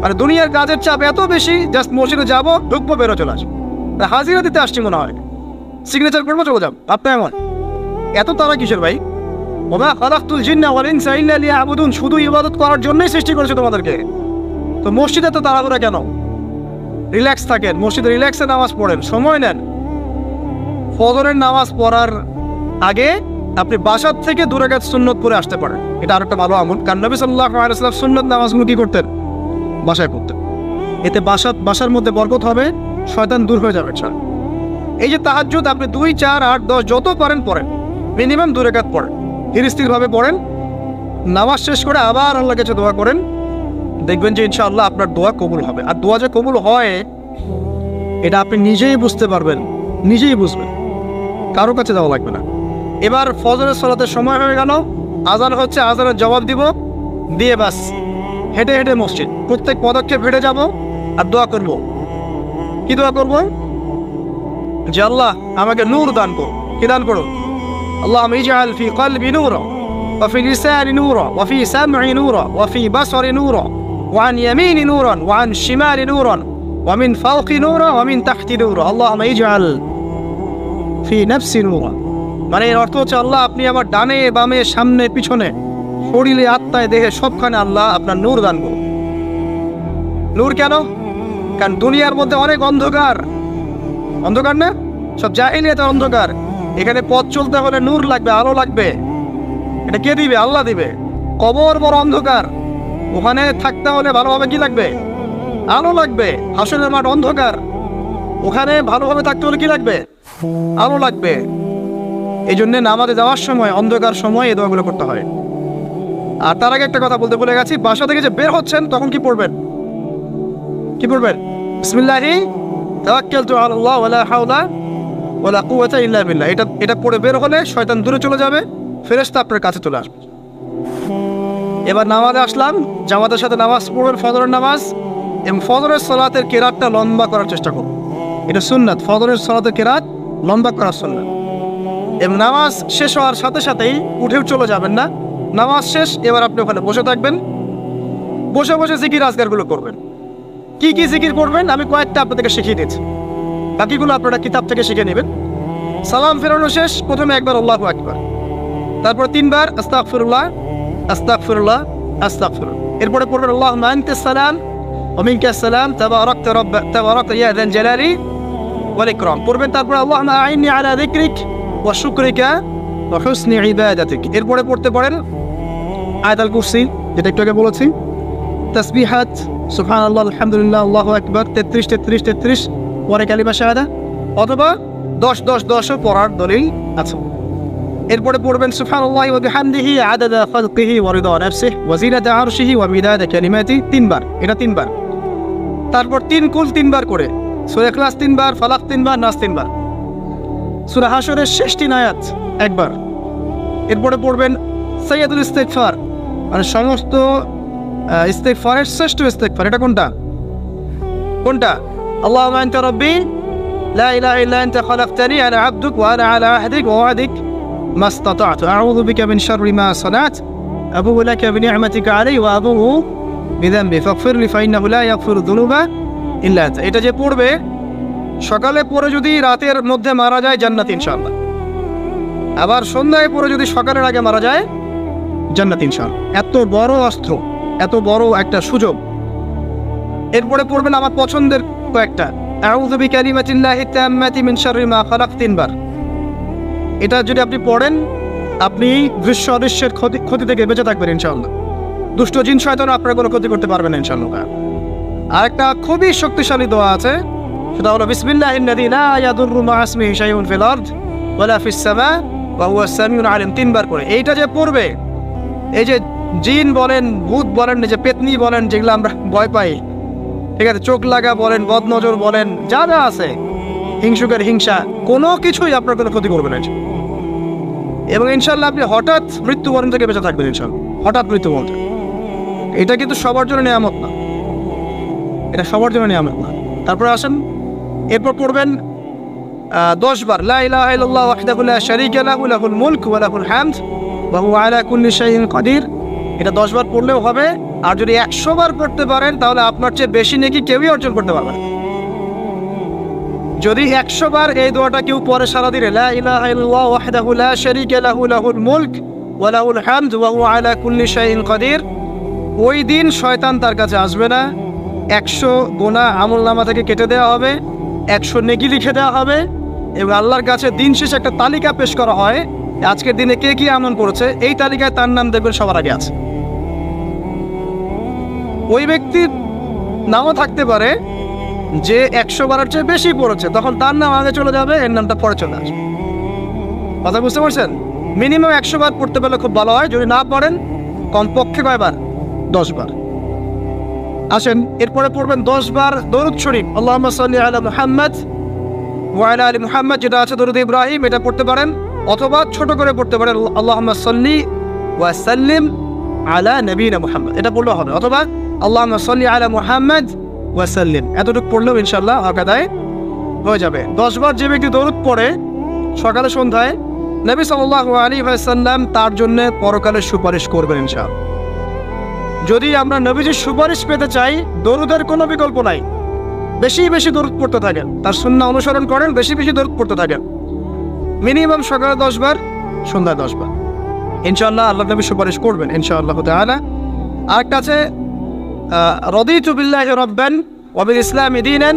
মানে দুনিয়ার কাজের চাপ এত বেশি, জাস্ট মসজিদে যাবো, ঢুকবো, বেরো, চলে আসবো, হাজিরা দিতে আসছি মনে হয়, সিগনেচার করবো, চলে যাব। আপনার এমন এত তারা কিসের ভাই? ওমা খালাকতুল জিন্না ওয়াল ইনসা ইল্লা লিয়াবুদুন, শুধু ইবাদত করার জন্যই সৃষ্টি করেছে তোমাদেরকে। তো মসজিদে তো তাড়াহুড়া কেন? রিল্যাক্স থাকেন, মসজিদে রিল্যাক্সে নামাজ পড়েন, সময় নেন। ফজরের নামাজ পড়ার আগে আপনি বাসার থেকে 2 রাকাত সুন্নত পড়ে আসতে পারেন, এটা আরেকটা ভালো আমল। কারণ নবী সাল্লাল্লাহু আলাইহি ওয়াসাল্লাম সুন্নত নামাজগুলো কি করতেন? বাসায় পড়তেন। এতে বাসার মধ্যে বরকত হবে, শয়তান দূর হয়ে যাবে। এই যে তাহাজ্জুদ আপনি 2, 4, 8, 10 যত পারেন পড়েন, মিনিমাম 2 রাকাত পড়েন, ধীর স্থিরভাবে পড়েন। নামাজ শেষ করে আবার আল্লাহর কাছে দোয়া করেন, দেখবেন যে ইনশাআল্লাহ আপনার দোয়া কবুল হবে। আর দোয়া যে কবুল হয় এটা আপনি নিজেই বুঝতে পারবেন, নিজেই বুঝবেন, কারো কাছে যাওয়া লাগবে না। এবার ফজরের সালাতের সময় হয়ে গেল, আজান হচ্ছে, আজানের জবাব দিব, দিয়ে বাস হেঁটে হেঁটে মসজিদ, প্রত্যেক পদক্ষেপ হেঁটে যাব আর দোয়া করব। কি দোয়া করব? যে আল্লাহ আমাকে নূর দান করো। কি দান করো? আল্লাহুম্মা ইজআল ফি কলবি নূরা ওয়া ফি লিসানি নূরা ওয়া ফি সামঈ নূরা ওয়া ফি বাসরি নূরা ওয়া আন ইয়ামিনি নূরান ওয়া আন শিমালি নূরান ওয়া মিন ফাওকি নূরা ওয়া মিন তাহতি নূরা আল্লাহুম্মা ইজআল ফি নাফসি নূরা। মানে এর অর্থ হচ্ছে আল্লাহ আপনি আমার ডানে বামে সামনে পিছনে শরীরে আত্মায় দেহে সবখানে আল্লাহ আপনার নূর দান করুন। নূর কেন? কারণ দুনিয়ার মধ্যে অনেক অন্ধকার, অন্ধকার না, সব জাহিলিয়াতের অন্ধকার। এখানে পথ চলতে হলে নূর লাগবে, আলো লাগবে। এটা কে দিবে? আল্লাহ দিবে। কবর বড় অন্ধকার, ওখানে থাকতে হলে ভালোভাবে কি লাগবে? আলো লাগবে। হাসরের মাঠ অন্ধকার, ওখানে ভালোভাবে থাকতে হলে কি লাগবে? আলো লাগবে। এই জন্য নামাজে যাওয়ার সময়, অন্ধকার সময় এই দোয়াগুলো করতে হয়। আর তার আগে একটা কথা বলতে ভুলে গেছি, বাসা থেকে যে বের হচ্ছেন তখন কি পড়বেন? কি পড়বেন? বিসমিল্লাহি তাওয়াক্কালতু আলাল্লাহ ওয়ালা হাওলা ওয়ালা কুওয়াতা ইল্লা বিল্লাহ। এটা পড়ে বের হলে শয়তান দূরে চলে যাবে, ফেরেশতা আপনার কাছে চলে আসবে। এবার নামাজে আসলাম, জামাতের সাথে নামাজ পড়বেন, ফজরের নামাজ, এবং ফজরের সালাতের কেরাতটা লম্বা করার চেষ্টা করুন। এটা সুন্নাত, ফজরের সালাতের কেরাত লম্বা করার সুন্নাত। এবং নামাজ শেষ হওয়ার সাথে সাথেই উঠেও চলে যাবেন না, নামাজ শেষ এবার আপনি ওখানে বসে থাকবেন, বসে বসে জিকির আজকারগুলো করবেন। কি কি জিকির করবেন আমি কয়েকটা আপনাদেরকে শিখিয়ে দিচ্ছি, বাকিগুলো আপনারা কিতাব থেকে শিখে নেবেন। সালাম ফেরানো শেষ, প্রথমে একবার আল্লাহু আকবার, তারপর 3 বার আস্তাগফিরুল্লাহ আস্তাগফিরুল্লাহ আস্তাগফিরুল্লাহ। এরপরে পড়বেন আল্লাহুম্মা আনতাস সালাম ওয়া মিনকাস সালাম তাবারাকতা ইয়া যাল জালালি ওয়াল ইকরাম পড়বেন। তারপর আল্লাহুম্মা আইন্নি আলা যিকরিক ওয়া শুকরিকা ওয়া হুসনি ইবাদাতিক। এরপরে পড়তে পারেন আয়াতুল কুরসি, যেটা একটু আগে বলেছি, তাসবিহাত সুবহানাল্লাহ আলহামদুলিল্লাহ আল্লাহু আকবার 33 পরে কালিমা শাহাদা, অথবা 10-10-10 পড়ার দলিল আছে। এরপরে পড়বেন সুবহানাল্লাহি ওয়া বিহামদিহি আদাদা খালকিহি ওয়া রিদা নাফসিহি ওয়া জিনাতা আরশিহি ওয়া মিদাদা কালিমাতি 3 বার, এটা 3 বার। তারপর 3 কুল 3 বার করে, সূরা ইখলাস 3 বার, ফালাক 3 বার, নাস 3 বার, সূরা হাশরের শেষ 3 আয়াত একবার। এরপরে পড়বেন সাইয়্যিদুল ইস্তিগফার, মানে সমস্ত ইস্তিগফারের শ্রেষ্ঠ ইস্তিগফার। এটা কোনটা? আল্লাহুম্মা আনতা রাব্বি লা ইলাহা ইল্লা আনতা খালাকতানি আনা আবদুক ওয়া আনা আলা আহদিক ওয়া ওয়াদিক মাস্তাতা'তু আউযু বিকা মিন শাররি মা সানা'ত আবুউ লাকা বিনি'মাতিকা আলাইয়া ওয়া আবুউ বিযামবি ফাগফিরলি ফাইন্নাহু লা ইয়াগফিরু যুনুবা ইল্লা আনতা। এটা যে পড়বে সকালে পড়ে যদি রাতের মধ্যে মারা যায় জান্নাত ইনশাআল্লাহ, আবার সন্ধ্যায় পড়ে যদি সকালের আগে মারা যায় জান্নাত ইনশাআল্লাহ। এত বড় অস্ত্র, এত বড় একটা সুযোগ। এরপরে পড়বেন আমার পছন্দের কয়েকটা, আউযু বিকালিমাতিল্লাহি তাম্মাতি মিন শাররি মা খালাক 3 বার। এটা যদি আপনি পড়েন আপনি দৃশ্য অদৃশ্যের ক্ষতি থেকে বেঁচে থাকবেন ইনশাআল্লাহ। দুষ্ট জিন শয়তান আপনার কোনো ক্ষতি করতে পারবে না ইনশাআল্লাহ। আর একটা খুবই শক্তিশালী দোয়া আছে, সেটা হলো বিসমিল্লাহিল্লাযী লা ইয়াদুররু মা ইসমিহি শাইউন ফিল আরদ ওয়ালা ফিস সামা ওয়া হুয়াস সামিউল আলিম 3 বার করে। এইটা যে পড়বে, এই যে জিন বলেন, ভূত বলেন, যে পেতনি বলেন, যেগুলো আমরা ভয় পাই, ঠিক আছে, চোখ লাগা বলেন, বদনজর বলেন, যা যা আছে, হিংসুকের হিংসা, কোনো কিছুই আপনার কোনো ক্ষতি করবে না। এবং ইনশাআল্লাহ আপনি হঠাৎ মৃত্যুবরণ থেকে বেঁচে থাকবেন ইনশাআল্লাহ। হঠাৎ মৃত্যুবরণ, এটা কিন্তু সবার জন্য নিয়ামত না, এটা সবার জন্য নিয়ামত না। তারপরে আসেন, এরপর পড়বেন 10 বার লা ইলাহা ইল্লাল্লাহ ওয়াহদাহু লা শারীকা লাহু লাহুল মুলক ওয়া লাহুল হামদ ওয়া হুয়া আলা কুল্লি শাইইন কাদির। এটা 10 বার পড়লেও হবে। আর যদি 100 বার পড়তে পারেন তাহলে আপনার চেয়ে বেশি নেকি কেউই অর্জন করতে পারবে না। যদি 100 বার এই দোয়াটা কেউ পড়ে সারা দিনে, লা ইলাহা ইল্লাল্লাহ ওয়াহদাহু লা শারীকা লাহু লাহুল মুলক ওয়া লাহুল হামদ ওয়া হুয়া আলা কুল্লি শাইইন কাদির, ওই দিন শয়তান তার কাছে আসবে না। 100 গুনাহ আমলনামা থেকে কেটে দেওয়া হবে, 100 নেকি লিখে দেওয়া হবে, এবং আল্লাহর কাছে দিন শেষে একটা তালিকা পেশ করা হয়, আজকের দিনে কে কি আমল করেছে, এই তালিকায় তার নাম দেখবেন সবার আগে আছে। ওই ব্যক্তির নামও থাকতে পারে যে 100 বারের চেয়ে বেশি পড়েছে, তখন তার নাম আগে চলে যাবে, এর নামটা পরে চলে আসবে। কথা বুঝতে পারছেন? মিনিমাম 100 বার পড়তে পারলে খুব ভালো হয়। যদি না পড়েন কমপক্ষে কয়বার? 10 বার। আসেন, এরপরে পড়বেন 10 বার দরুদ শরীফ, আল্লাহুম্মা সাল্লি আলা মুহাম্মাদ ওয়া আলা আলি মুহাম্মাদ, যেটা আছে দরুদ ইব্রাহিম, এটা পড়তে পারেন, অথবা ছোট করে পড়তে পারেন আল্লাহুম্মা সাল্লি ওয়া সাল্লিম আলা নবিয়িনা মুহাম্মদ, এটা পড়লেও হবে, অথবা আল্লাহুম্মা সাল্লি আলা মুহাম্মাদ ওয়া সাল্লিম, এতটুকু পড়লেও ইনশাআল্লাহ আকাদায় হয়ে যাবে। 10 বার যে ব্যক্তি দরুদ পড়ে সকালে সন্ধ্যায়, নবী সাল্লাল্লাহু আলাইহি ওয়াসাল্লাম তার জন্য পরকালে সুপারিশ করবেন ইনশাআল্লাহ। যদি আমরা নবীজির সুপারিশ পেতে চাই, দরুদের কোনো বিকল্প নাই। বেশি বেশি দরুদ পড়তে থাকেন, তার সুন্নাহ অনুসরণ করেন, বেশি বেশি দরুদ পড়তে থাকেন, মিনিমাম সকালে 10 বার, সন্ধ্যায় 10 বার, ইনশাআল্লাহ আল্লাহ নবী সুপারিশ করবেন ইনশাআল্লাহ তাআলা। আরেকটা আছে রাদিতু বিল্লাহি রাব্বান ওয়া বিল ইসলামি দীনান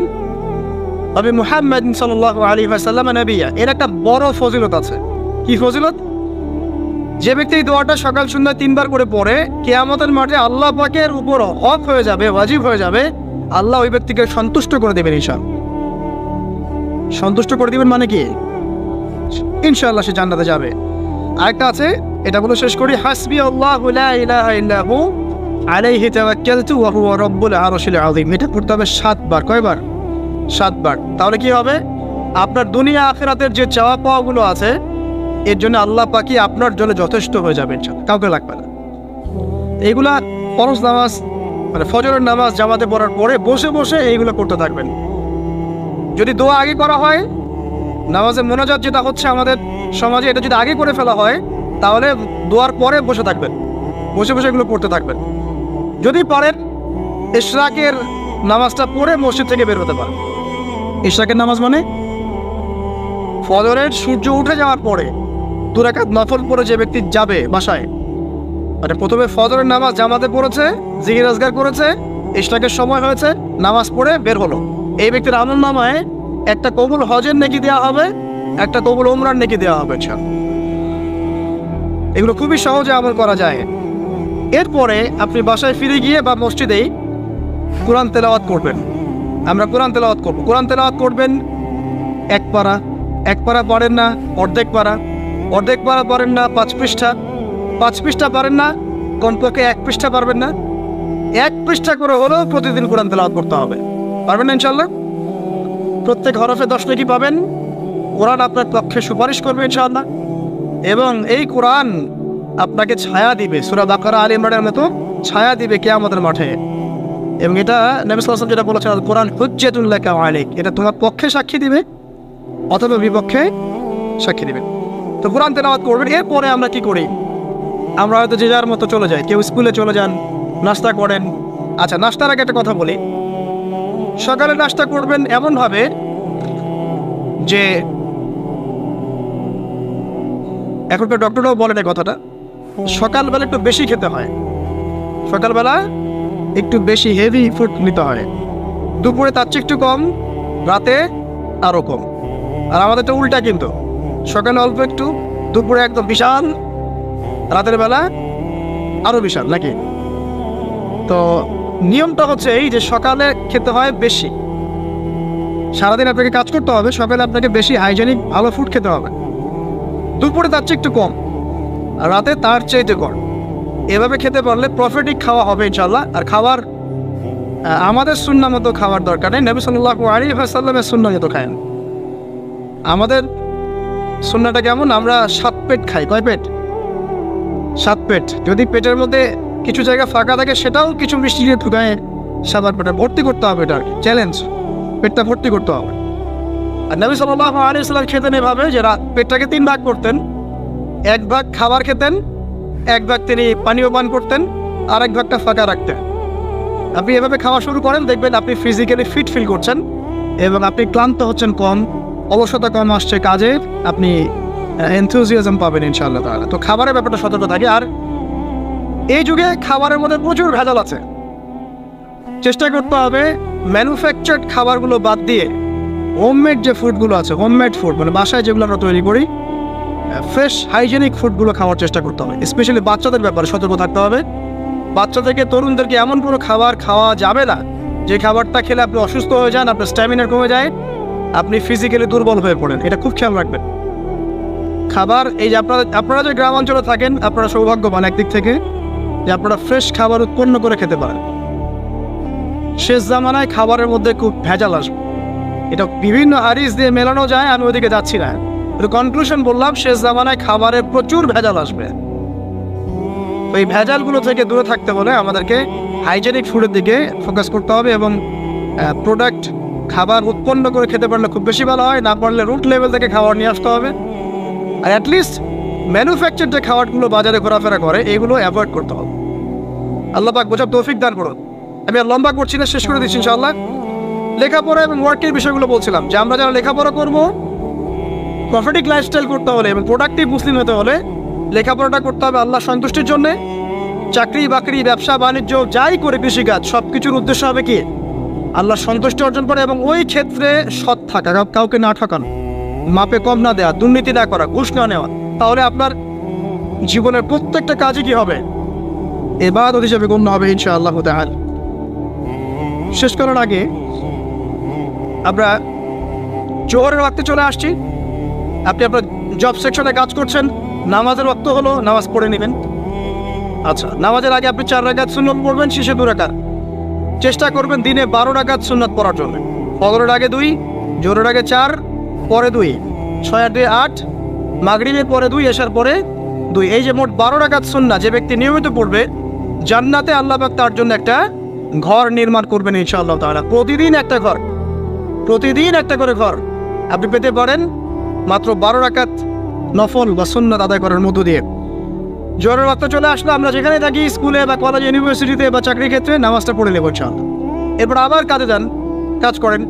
ওয়া বি মুহাম্মাদিন সাল্লাল্লাহু আলাইহি ওয়াসাল্লাম নবিয়্যা। এর একটা বড় ফজিলত আছে। কি ফজিলত? যে ব্যক্তি এই দোয়াটা সকাল সন্ধ্যা 3 বার করে পড়ে, কিয়ামতের মাঠে আল্লাহ পাকের উপর হক হয়ে যাবে, ওয়াজিব হয়ে যাবে, আল্লাহ ওই ব্যক্তিকে সন্তুষ্ট করে দেবেন ইনশাআল্লাহ। সন্তুষ্ট করে দিবেন মানে কি? ইনশাআল্লাহ সে জান্নাতে যাবে। আরেকটা আছে, এটা বলে শেষ করি, হাসবি আল্লাহু লা ইলাহা ইল্লা হু আলাইহি তাওয়াক্কালতু ওয়া হুয়া রাব্বুল আরশিল আযীম। এটা পড়তে হবে 7 বার। কয়বার? 7 বার। তাহলে কি হবে? আপনার দুনিয়া আখিরাতের যে চাওয়া পাওয়াগুলো আছে এর জন্য আল্লাহ পাকই আপনার জন্য যথেষ্ট হয়ে যাবে, কাউকে লাগবে না। এইগুলা ফরজ নামাজ মানে ফজরের নামাজ জামাতে পড়ার পরে বসে বসে এইগুলো করতে থাকবেন। যদি দোয়া আগে করা হয়, নামাজে মোনাজাত যেটা হচ্ছে আমাদের সমাজে, এটা যদি আগে করে ফেলা হয় তাহলে দোয়ার পরে বসে থাকবেন, বসে বসে এগুলো পড়তে থাকবেন। যদি পারেন ইশরাকের নামাজটা পড়ে মসজিদ থেকে বের হতে পারেন। ইশরাকের নামাজ মানে ফজরের সূর্য উঠে যাওয়ার পরে 2 রাকাত নফল পড়ে যে ব্যক্তি যাবে বাসায়, মানে প্রথমে ফজরের নামাজ জামাতে পড়েছে, জিকির আজকার করেছে, ইশরাকের সময় হয়েছে, নামাজ পড়ে বের হলো, এই ব্যক্তির আমলনামায় একটা কবুল হজের নেকি দেওয়া হবে, একটা কবুল উমরার নেকি দেওয়া হবে। এগুলো খুবই সহজে আমল করা যায়। এরপরে আপনি বাসায় ফিরে গিয়ে বা মসজিদেই কোরআন তেলাওয়াত করবেন। আমরা কোরআন তেলাওয়াত করব। কোরআন তেলাওয়াত করবেন 1 পারা, 1 পারা পারেন না অর্ধেক পারা, অর্ধেক পারা পারেন না 5 পৃষ্ঠা, 5 পৃষ্ঠা পারেন না কমপক্ষে 1 পৃষ্ঠা পারবেন না, 1 পৃষ্ঠা করে হলেও প্রতিদিন কোরআন তেলাওয়াত করতে হবে। পারবেন না ইনশাআল্লাহ? প্রত্যেক হরফে 10 নেকি পাবেন। কোরআন আপনার পক্ষে সুপারিশ করবে ইনশাআল্লাহ, এবং এই কোরআন আপনাকে ছায়া দিবে, সূরা বাকারা আলে ইমরানের মতো ছায়া দিবে কিয়ামতের মাঠে। এবং এটা নবী সাল্লাল্লাহু আলাইহি ওয়াসাল্লাম যেটা বলেছেন, কোরআন হুজ্জাতুল লাকা ওয়া আলাইক, এটা তোমার পক্ষে সাক্ষী দিবে অথবা বিপক্ষে সাক্ষী দিবে। তো কোরআন তেলাওয়াত করবেন। এরপরে আমরা কি করি? আমরা হয়তো যে যার মতো চলে যাই, কেউ স্কুলে চলে যান, নাস্তা করেন। আচ্ছা, নাস্তার আগে একটা কথা বলি। সকালে নাস্তা করবেন এমনভাবে যে, এখনকার ডক্টররাও বলেন এই কথাটা, সকালবেলা একটু বেশি খেতে হয়, সকালবেলা একটু বেশি হেভি ফুড নিতে হয়, দুপুরে তার চেয়ে একটু কম, রাতে আরও কম। আর আমাদেরটা উল্টা, কিন্তু সকালে অল্প একটু, দুপুরে একদম বিশাল, রাতের বেলা আরও বিশাল, নাকি? তো নিয়মটা হচ্ছে এই যে সকালে খেতে হয় বেশি, সারাদিন আপনাকে কাজ করতে হবে, সকালে আপনাকে বেশি হাইজেনিক ভালো ফুড খেতে হবে, দুপুরে তার চেয়ে একটু কম, আর রাতে তার চাইতে কম। এভাবে খেতে পারলে প্রফিটিক খাওয়া হবে ইনশাল্লাহ। আর খাবার আমাদের সুন্নাহ মতো খাওয়ার দরকার নেই, নবী সাল্লাল্লাহু আলাইহি ওয়াসাল্লামের সুন্নাহ মতো খায়েন। আমাদের সুন্নাহটা কেমন? আমরা 7 পেট খাই। কয় পেট? 7 পেট। যদি পেটের মধ্যে কিছু জায়গা ফাঁকা থাকে সেটাও কিছু মিষ্টি দিয়ে ঢুকায় 7 পেটে ভর্তি করতে হবে। এটা চ্যালেঞ্জ, পেটটা ভর্তি করতে হবে। আর নবী সাল্লাল্লাহু আলাইহি ওয়াসাল্লাম খেতেন এভাবে যে পেটটাকে 3 ভাগ করতেন, 1 ভাগ খাবার খেতেন, 1 ভাগ তিনি পানীয় পান করতেন, আর 1 ভাগটা ফাঁকা রাখতেন। আপনি এভাবে খাওয়া শুরু করেন, দেখবেন আপনি ফিজিক্যালি ফিট ফিল করছেন এবং আপনি ক্লান্ত হচ্ছেন কম, অলসতা কম আসছে কাজে, আপনি এনথুজিয়াজম পাবেন ইনশাআল্লাহ তাআলা। তো খাবারের ব্যাপারটা সতর্ক থাকে। আর এই যুগে খাবারের মধ্যে প্রচুর ভেজাল আছে, চেষ্টা করতে হবে ম্যানুফ্যাকচার্ড খাবারগুলো বাদ দিয়ে হোমমেড যে ফুডগুলো আছে, হোমমেড ফুড মানে বাসায় যেগুলো আমরা তৈরি করি, ফ্রেশ হাইজেনিক ফুডগুলো খাওয়ার চেষ্টা করতে হবে। স্পেশালি বাচ্চাদের ব্যাপারে সতর্ক থাকতে হবে। বাচ্চা থেকে তরুণদেরকে এমন কোনো খাবার খাওয়া যাবে না যে খাবারটা খেলে আপনি অসুস্থ হয়ে যান, আপনার স্ট্যামিনা কমে যায়, আপনি ফিজিক্যালি দুর্বল হয়ে পড়েন। এটা খুব খেয়াল রাখবেন। খাবার এই যে আপনারা যে গ্রাম অঞ্চলে থাকেন, আপনারা সৌভাগ্যবান একদিক থেকে যে আপনারা ফ্রেশ খাবার উৎপন্ন করে খেতে পারেন। শেষ জামানায় খাবারের মধ্যে খুব ভেজাল আসবে, এটা বিভিন্ন হাদিস দিয়ে মেলানো যায়, আমি ওদিকে যাচ্ছি না। কিন্তু কনক্লুশন বললাম, শেষ জামানায় খাবারে প্রচুর ভেজাল আসবে। ওই ভেজালগুলো থেকে দূরে থাকতে হলে আমাদেরকে হাইজেনিক ফুডের দিকে ফোকাস করতে হবে এবং প্রোডাক্ট খাবার উৎপন্ন করে খেতে পারলে খুব বেশি ভালো হয়, না পারলে রুট লেভেল থেকে খাবার নিয়ে আসতে হবে। আর অ্যাটলিস্ট ম্যানুফ্যাকচার যে খাবারগুলো বাজারে ঘোরাফেরা করে এগুলো অ্যাভয়েড করতে হবে। আল্লাহ পাক বোঝার তৌফিক দান করুন। আমি আর লম্বা করছি না, শেষ করে দিচ্ছি ইনশাআল্লাহ। লেখাপড়া এবং ওয়ার্কের বিষয়গুলো বলছিলাম যে আমরা যারা লেখাপড়া করব, প্রফিটিক লাইফস্টাইল করতে হলে এবং প্রোডাক্টিভ মুসলিম হতে হলে লেখাপড়াটা করতে হবে আল্লাহ সন্তুষ্টির জন্যে। চাকরি বাকরি ব্যবসা বাণিজ্য যাই করে, কৃষিকাজ, সব কিছুর উদ্দেশ্য হবে কি? আল্লাহ সন্তুষ্টি অর্জন করে এবং ওই ক্ষেত্রে সৎ থাকা, কাউকে না ঠকানো, মাপে কম না দেওয়া, দুর্নীতি না করা, ঘুষ না নেওয়া। তাহলে আপনার জীবনের প্রত্যেকটা কাজই কি হবে? ইবাদত হিসেবে গণ্য হবে ইনশাআল্লাহ তাআলা। শেষ করার আগে আমরা জোহরের ওয়াক্তে চলে আসছি। আপনি আপনার জব সেকশনে কাজ করছেন, নামাজের ওয়াক্ত হলো, নামাজ পড়ে নেবেন। আচ্ছা, নামাজের আগে আপনি 4 রাকাত সুন্নত পড়বেন, শেষে 2 রাকাত। চেষ্টা করবেন দিনে 12 রাকাত সুন্নত পড়ার জন্য। ফজরের আগে 2, জোহরের আগে 4, পরে 2, 6 আর 2 8, মাগরিবের পরে 2, এশার পরে 2। এই যে মোট 12 রাকাত সুন্নাত যে ব্যক্তি নিয়মিত পড়বে, জান্নাতে আল্লাহ পাক তার জন্য একটা ঘর নির্মাণ করবেন ইনশাআল্লাহ তাআলা। প্রতিদিন একটা ঘর, প্রতিদিন একটা করে ঘর আপনি পেতে পারেন মাত্র 12 রাকাত নফল বা সুন্নাত আদায় করার মধ্য দিয়ে। জোহরের ওয়াক্ত চলে আসলো, আমরা যেখানে থাকি, স্কুলে বা কলেজে, ইউনিভার্সিটিতে বা চাকরির ক্ষেত্রে, নামাজটা পড়ে নেব ইনশাআল্লাহ। এরপর আবার কাজে যান, কাজ করেন,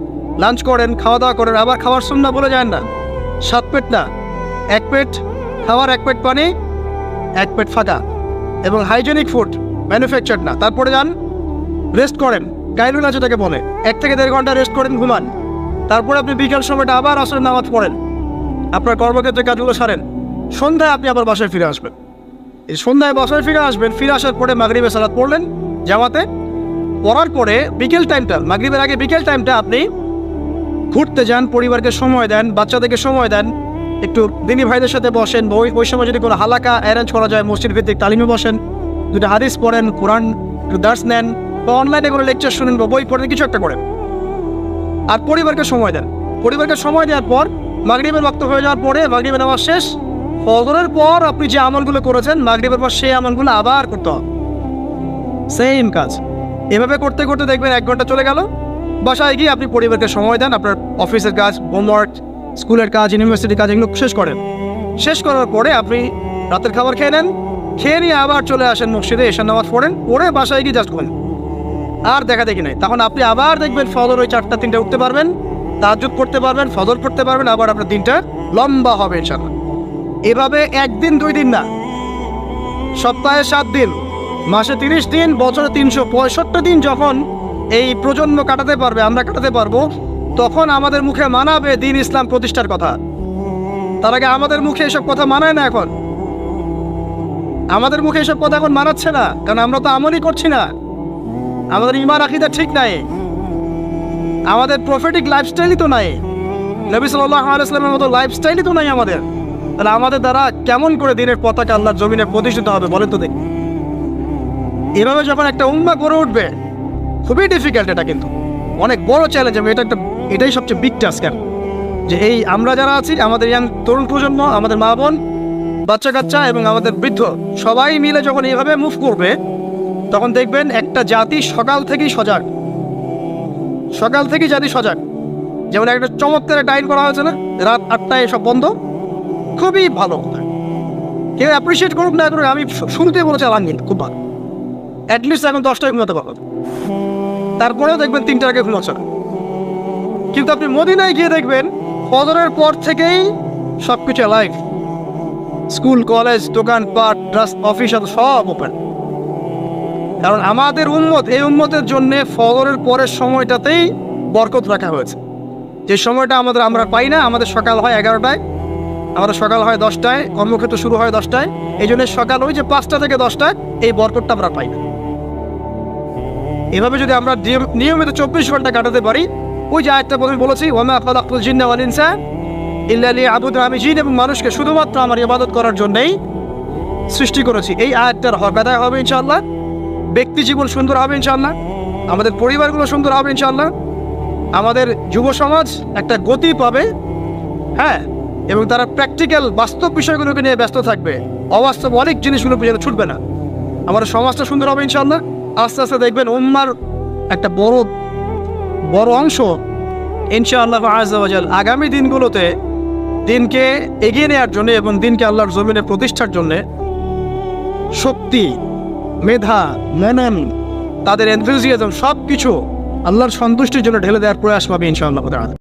লাঞ্চ করেন, খাওয়া দাওয়া করেন। আবার খাওয়ার সুন্নাত বলে যান না, 7 পেট না, 1 পেট খাওয়ার, 1 পেট পানি, 1 পেট ফাঁকা, এবং হাইজেনিক ফুড, ম্যানুফ্যাকচার্ড না। তারপরে যান, রেস্ট করেন, গাইলুল আছে তাকে বলে, 1 থেকে 1.5 ঘন্টা রেস্ট করেন, ঘুমান। তারপরে আপনি বিকেল সময়টা আবার আসরের নামাজ পড়েন, আপনার কর্মক্ষেত্রে কাজগুলো সারেন। সন্ধ্যায় আপনি আবার বাসায় ফিরে আসবেন। এই সন্ধ্যায় বাসায় ফিরে আসবেন, ফিরে আসার পরে মাগরিবের সালাত পড়লেন জামাতে। পড়ার পরে বিকেল টাইমটা, মাগরিবের আগে বিকেল টাইমটা আপনি ঘুরতে যান, পরিবারকে সময় দেন, বাচ্চাদেরকে সময় দেন, একটু দিনী ভাইদের সাথে বসেন। ওই সময় যদি কোনো হালাকা অ্যারেঞ্জ করা যায়, মসজিদ ভিত্তিক তালিমে বসেন, 2টা হাদিস পড়েন, কোরআন একটু দার্স নেন, বা অনলাইনে কোনো লেকচার শুনেন বা বই পড়েন, কিছু একটা করেন। আর পরিবারকে সময় দেন। পরিবারকে সময় দেওয়ার পর মাগরিবের ওয়াক্ত হয়ে যাওয়ার পরে, মাগরিবের নামাজ শেষ, ফজরের পর আপনি যে আমলগুলো করেছেন মাগরিবের পর, সেই আমলগুলো আবার করতে হবে, সেম কাজ। এভাবে করতে করতে দেখবেন 1 ঘন্টা চলে গেল। বাসায় গিয়ে আপনি পরিবারকে সময় দেন, আপনার অফিসের কাজ, হোমওয়ার্ক, স্কুলের কাজ, ইউনিভার্সিটির কাজ, এগুলো শেষ করেন। শেষ করার পরে আপনি রাতের খাবার খেয়ে নেন, খেয়ে নিয়ে আবার চলে আসেন মসজিদে, এশার নামাজ পড়েন, পড়ে বাসায় গিয়ে জাস্ট ঘুমেন, আর দেখা দেখি নাই। তখন আপনি আবার দেখবেন ফজর ওই 4টা 3টে উঠতে পারবেন, তাহাজ্জুদ পড়তে পারবেন, ফজর পড়তে পারবেন, আবার আপনার দিনটা লম্বা হবে ইনশাআল্লাহ। এভাবে 1 দিন 2 দিন না, সপ্তাহে 7 দিন, মাসে 30 দিন, বছরে 365 দিন যখন এই প্রজন্ম কাটাতে পারবে, আমরা কাটাতে পারবো, তখন আমাদের মুখে মানাবে দিন ইসলাম প্রতিষ্ঠার কথা। তার আগে আমাদের মুখে এসব কথা মানায় না। এখন আমাদের মুখে এসব কথা এখন মানাচ্ছে না, কারণ আমরা তো আমলই করছি না, আমাদের ঈমান আকীদা ঠিক নাই, আমাদের প্রফেটিক লাইফস্টাইলই তো নাই, নবী সাল্লাল্লাহু আলাইহি ওয়াসাল্লামের মতো লাইফস্টাইলই তো নাই আমাদের। তাহলে আমাদের দ্বারা কেমন করে দিনের পতাকা আল্লাহর জমিনে প্রতিষ্ঠিত হবে বলেন তো দেখি। এভাবে যখন একটা উম্মাহ গড়ে উঠবে, খুবই ডিফিকাল্ট, এটা কিন্তু অনেক বড় চ্যালেঞ্জ। এটাই সবচেয়ে বিগ টাস্ক, যে এই আমরা যারা আছি, আমাদের ইয়াং তরুণ প্রজন্ম, আমাদের মা বোন, বাচ্চা কাচ্চা এবং আমাদের বৃদ্ধ, সবাই মিলে যখন এইভাবে মুভ করবে, তখন দেখবেন একটা জাতি সকাল থেকেই সজাগ, সকাল থেকেই জাতি সজাগ। যেমন একটা চমৎকার একটা আইন করা হয়েছে না, রাত 8টায় সব বন্ধ, খুবই ভালো কথা। কেউ অ্যাপ্রিসিয়েট করুক না করুক, আমি শুরুতেই বলেছি আলহামদুলিল্লাহ, খুব ভালো। অ্যাটলিস্ট এখন 10টায় ঘুমাতে পারবো, তারপরেও দেখবেন 3টার আগে ঘুমাচ্ছে না। কিন্তু আপনি মদিনায় গিয়ে দেখবেন ফজরের পর থেকেই সব কিছু লাইভ, স্কুল, কলেজ, দোকানপাট, অফিস সব ওপেন। কারণ আমাদের উম্মত, এই উম্মতের জন্য ফজরের পরের সময়টাতেই বরকত রাখা হয়েছে। যে সময়টা আমরা পাই না, আমাদের সকাল হয় 11টায়, আমাদের সকাল হয় 10টায়, কর্মক্ষেত্র শুরু হয় 10টায়। এই জন্য সকাল ওই যে 5টা থেকে 10টায় এই বরকতটা আমরা পাই না। এভাবে যদি আমরা নিয়মিত 24 ঘন্টা কাটাতে পারি, ওই যে আয়াতটা বলেছি, ওয়ামা খালাকতুল জিন্না ওয়াল ইনসা ইল্লা লিয়াবুদুন, আমি জিন এবং মানুষকে শুধুমাত্র আমার ইবাদত করার জন্যই সৃষ্টি করেছি। এই আয়াতটার হক আদায় হবে ইনশাআল্লাহ, ব্যক্তি জীবন সুন্দর হবে ইনশাআল্লাহ, আমাদের পরিবারগুলো সুন্দর হবে ইনশাআল্লাহ, আমাদের যুব সমাজ একটা গতি পাবে, হ্যাঁ, এবং তারা প্র্যাকটিক্যাল বাস্তব বিষয়গুলোকে নিয়ে ব্যস্ত থাকবে, অবাস্তব অনেক জিনিসগুলো পিছনে ছুটবে না। আমাদের সমাজটা সুন্দর হবে ইনশাআল্লাহ। আস্তে আস্তে দেখবেন উম্মার একটা বড় অংশ ইনশাআল্লাহ আযজা ওয়া জাল আগামী দিনগুলোতে দিনকে এগিয়ে নেওয়ার জন্য এবং দিনকে আল্লাহর জমিনে প্রতিষ্ঠার জন্য শক্তি, মেধা, মনন, তাদের এনথুজিয়াজম সব কিছু আল্লাহর সন্তুষ্টির জন্য ঢেলে দেওয়ার প্রয়াস পাবে ইনশাআল্লাহ।